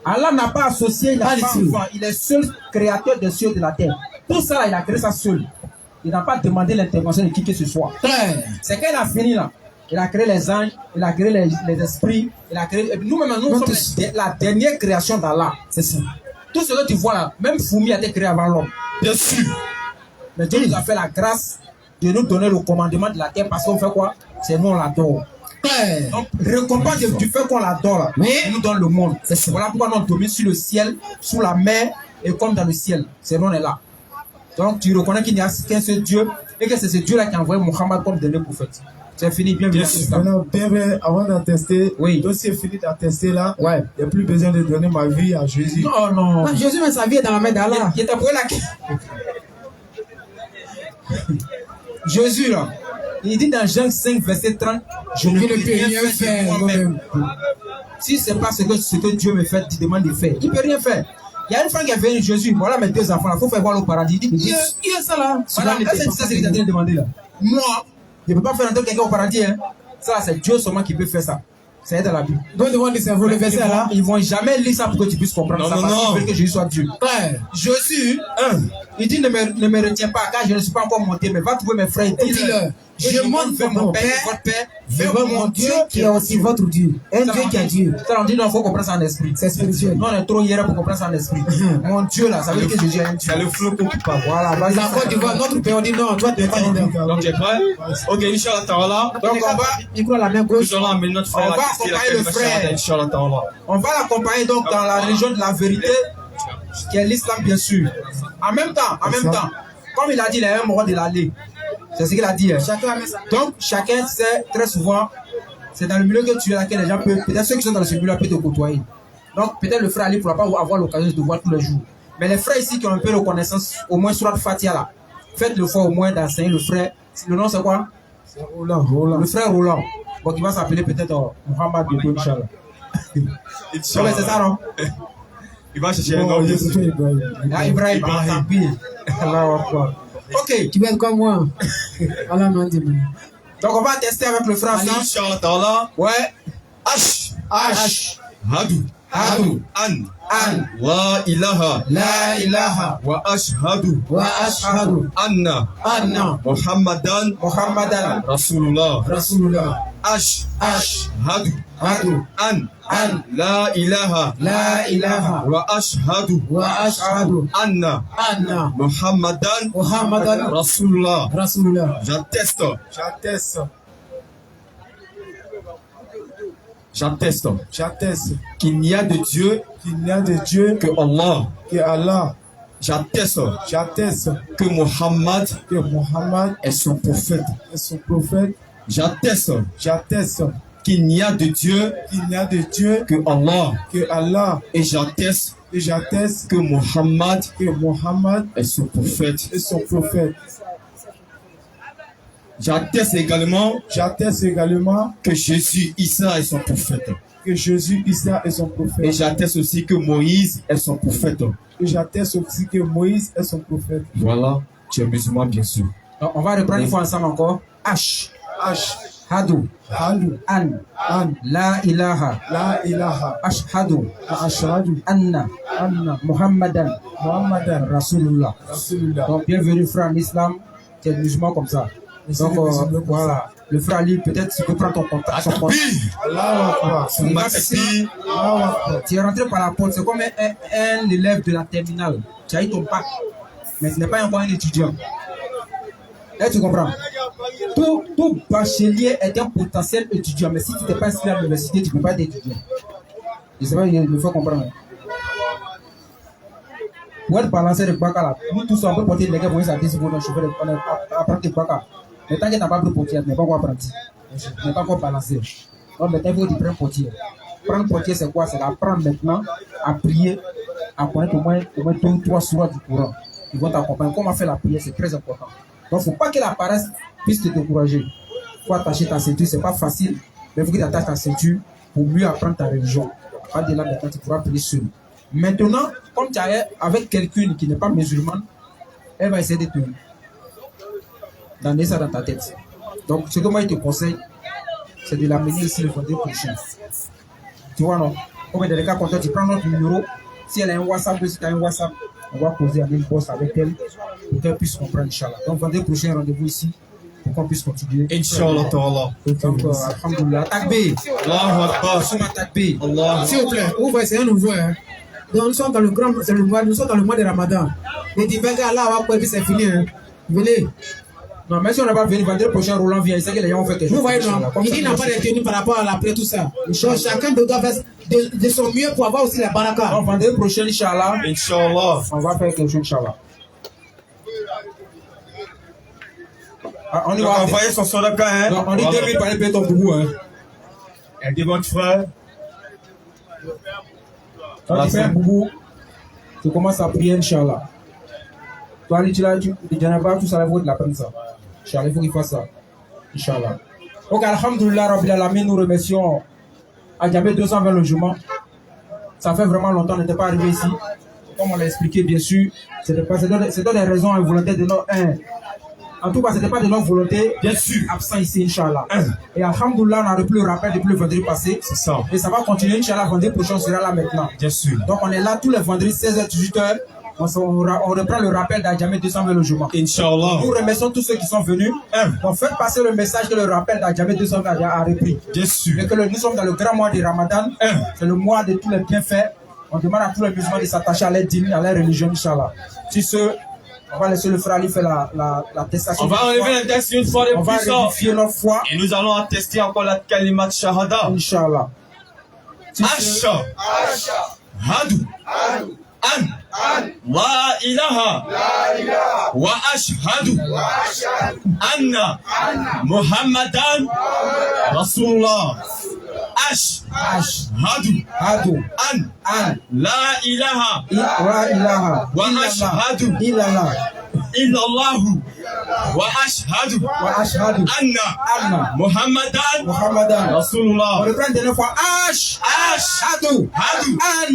Allah n'a pas associé, il n'a pas d'enfant. Il est seul créateur des cieux et de la terre. Tout ça, il a créé ça seul. Il n'a pas demandé l'intervention de qui que ce soit. C'est qu'elle a fini là. Il a créé les anges, il a créé les esprits, il a créé... Nous-mêmes, nous sommes la dernière création d'Allah. C'est ça. Tout ce que tu vois là, même Foumi a été créé avant l'homme. Bien sûr. Mais Dieu nous a fait la grâce de nous donner le commandement de la terre parce qu'on fait quoi? C'est nous on l'adore. Donc, récompense du fait qu'on l'adore là, il nous donne le monde. Voilà pourquoi nous domine sur le ciel, sous la mer et comme dans le ciel. C'est nous on est là. Donc tu reconnais qu'il n'y a qu'un seul Dieu et que c'est ce Dieu là qui a envoyé Mohammed comme dernier prophète. C'est fini, bienvenue. Bien, avant d'attester, donc c'est fini d'attester là, il n'y a plus besoin de donner ma vie à Jésus. Non, non. Ah, Jésus met sa vie dans la main d'Allah. Il t'a pris la... Jésus là, il dit dans Jean 5 verset 30, je ne peux rien faire moi-même. Si c'est pas ce que Dieu me fait, il demande de faire. Il ne peut rien faire. Il y a une femme qui est venue Jésus, voilà mes deux enfants là, il faut faire voir le paradis. Il dit, qui est ça là? Voilà, c'est ça qu'il est en train de demander là. Moi, je ne peux pas faire entrer quelqu'un au paradis. Hein. Ça, c'est Dieu seulement qui peut faire ça. C'est dans la Bible. Donc, ils vont lire le verset là. Ils vont jamais lire ça pour que tu puisses comprendre ça. Parce qu'ils veulent que Jésus soit Dieu. Jésus, il dit ne me retiens pas car je ne suis pas encore monté, mais va trouver mes frères. Dis-leur, je monte vers mon Père, votre Père, vers mon Dieu qui est aussi votre Dieu. Un Dieu qui est Dieu. Ça, on dit non, il faut comprendre ça en esprit. C'est spirituel. Non, on est trop hier pour comprendre ça en esprit. Mon Dieu là, ça veut dire que Jésus est un Dieu. C'est le flot qui parle. Voilà. La Côte d'Ivoire, notre pays, on dit non, toi tu n'es pas dedans. Donc, tu es prêt? Ok, Inch'Allah Ta'ala. Donc, on va. Il prend la main gauche. On va accompagner le frère. On va l'accompagner donc dans la religion de la vérité, qui est l'islam bien sûr. En même temps, comme il a dit, il y a un moment de l'aller. C'est ce qu'il a dit. Donc, chacun sait très souvent, c'est dans le milieu que tu es là que les gens peuvent, peut-être ceux qui sont dans ce milieu peuvent te côtoyer. Donc, peut-être le frère Ali ne pourra pas avoir l'occasion de te voir tous les jours. Mais les frères ici qui ont un peu de connaissance, au moins sur la Fatia là, faites-le fois au moins d'enseigner le frère. Le nom c'est quoi? C'est Roland. Le frère Roland. Donc, il va s'appeler peut-être Mohamed Bibo, Inch'Allah. C'est ça, non? Il va chercher un nom. Ibrahim. Ok. Tu vas être comme moi. Allah m'a dit. Donc on va tester avec le frère. Inch'Allah. Ouais. H. Hadu. An. La ilaha. Wa ashhadu. Anna. Muhammadan. Rasulullah. H. Hadu. An. La ilaha. Wa ashhadu. Anna. Muhammadan. Rasulullah. J'atteste qu'il n'y a de Dieu que Allah. J'atteste que Muhammad est son prophète. J'atteste qu'il n'y a de Dieu que Allah. Et j'atteste que Muhammad est son prophète. J'atteste également que Jésus Issa est son prophète. Et j'atteste aussi que Moïse est son prophète. Voilà, tu es musulman bien sûr. Donc, on va reprendre une fois ensemble encore. H. Hadu. An. La ilaha. Ashhadu. Anna. Muhammadan. Rasulullah. Donc, bienvenue frère en islam. Tu es musulman comme ça. Donc voilà, le frère Ali, peut-être tu peux prendre ton contact. Tu es rentré par la porte, c'est comme un élève de la terminale. Tu as eu ton bac, mais ce n'est pas encore un étudiant. Là, tu comprends? Tout bachelier est un potentiel étudiant, mais si tu n'es pas inscrit à l'université, tu ne peux pas être étudiant. Je ne sais pas, il faut comprendre. Pour être balancé de bac là, nous tous on peut porter les gars pour les artistes pour nous chauffer, apprendre des bac. Mais tant que tu n'as pas pris portière, tu n'es pas encore apprenti. Tu n'es pas encore balancé. Donc maintenant, il faut que tu prennes portière. Prendre portière, c'est quoi? C'est d'apprendre maintenant à prier, à connaître au moins 2 ou 3 sourates du Coran. Ils vont t'accompagner. Comment faire la prière, c'est très important. Donc, il ne faut pas que la paresse puisse te décourager. Il faut attacher ta ceinture, ce n'est pas facile. Mais il faut que tu attaches ta ceinture pour mieux apprendre ta religion. Pas de là, maintenant, tu pourras prier seul. Maintenant, comme tu es avec quelqu'un qui n'est pas musulman, elle va essayer de te d'amener ça dans ta tête. Donc, ce que moi, je te conseille, c'est de l'amener ici le vendredi prochain. Tu vois, non? Comme dans les cas contraires, tu prends notre numéro. Si elle a un WhatsApp, si tu as un WhatsApp, On va poser un boss avec elle pour qu'elle puisse comprendre, Inch'Allah. Donc, vendredi prochain, rendez-vous ici pour qu'on puisse continuer. Inch'Allah ta'ala. Donc, alhamdoulilah. Takbir. Allahu Akbar. Souma takbir. S'il vous plaît, vous voyez, c'est un nouveau. Hein. Donc, nous sommes dans le mois de Ramadan. Les divers gars là, on va puis c'est fini. Hein. Venez. Non, mais si on n'a pas venu vendredi prochain, Roland vient. Il sait que les gens ont fait quelque chose. Vous voyez, non. Il n'a pas retenu par rapport à l'après tout ça. Donc, chacun doit faire de son mieux pour avoir aussi la baraka. Donc, vendredi prochain, Inch'Allah. Inch'Allah. On va faire quelque chose, Inch'Allah. Ah, on y va envoyer son solaka, hein. Non, on dit 2000 par les ton boubou, hein. Elle dit votre frère. Quand tu fais un boubou, tu commences à prier, Inch'Allah. Toi, tu n'as pas tout ça, la voix de la prendre ça. Inch'Allah, il faut qu'il fasse ça. Inch'Allah. Donc, alhamdoulilah, Rabbil Alamin, nous remercions Adjamé 220 logements. Ça fait vraiment longtemps qu'on n'était pas arrivé ici. Comme on l'a expliqué, bien sûr, c'est dans des raisons involontaires de notre. En tout cas, ce n'était pas de notre volonté, bien sûr, absent ici, Inch'Allah. Et alhamdoulilah, on a repris le rappel depuis le vendredi passé. C'est ça. Et ça va continuer, Inch'Allah, vendredi prochain, on sera là maintenant. Bien sûr. Donc, on est là tous les vendredis, 16h, 18h. On reprend le rappel d'Adjamé 220 logements. Inch'Allah. Nous remercions tous ceux qui sont venus. Donc, faites passer le message que le rappel d'Adjamé 220 a repris. Bien sûr. Et que nous sommes dans le grand mois de Ramadan. C'est le mois de tous les bienfaits. On demande à tous les musulmans de s'attacher à leur dîme, à leur religion, Inch'Allah. Si ceux on va laisser le frère Ali faire l'attestation. On va enlever l'index une fois de plus. On va vérifier notre foi. Et nous allons attester encore la kalimat shahada. Inch'Allah. Asha. Hadu. An. La ilaha. Wa ashhadu. Anna. Muhammadan. Rasulullah. Hadu. An. La ilaha. Wa ashhadu. Illallahu. Wa ashhadu. Anna. Muhammadan. Rasulullah. On reprend une dernière fois. Hadu. An.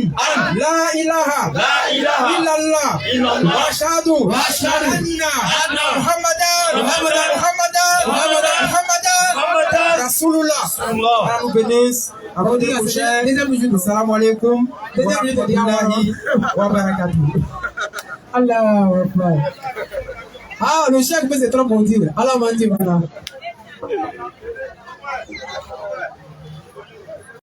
La ilaha. Illallah. Wa ashhadu. Anna. Muhammadan. Rasulullah. Allah nous bénisse. Avant de prochain. Salam alaikum. Wa rahmatullahi wa barakatuh. Allah Akbar. Ah, le chèque, c'est trop bon dire. Allah m'a dit, voilà.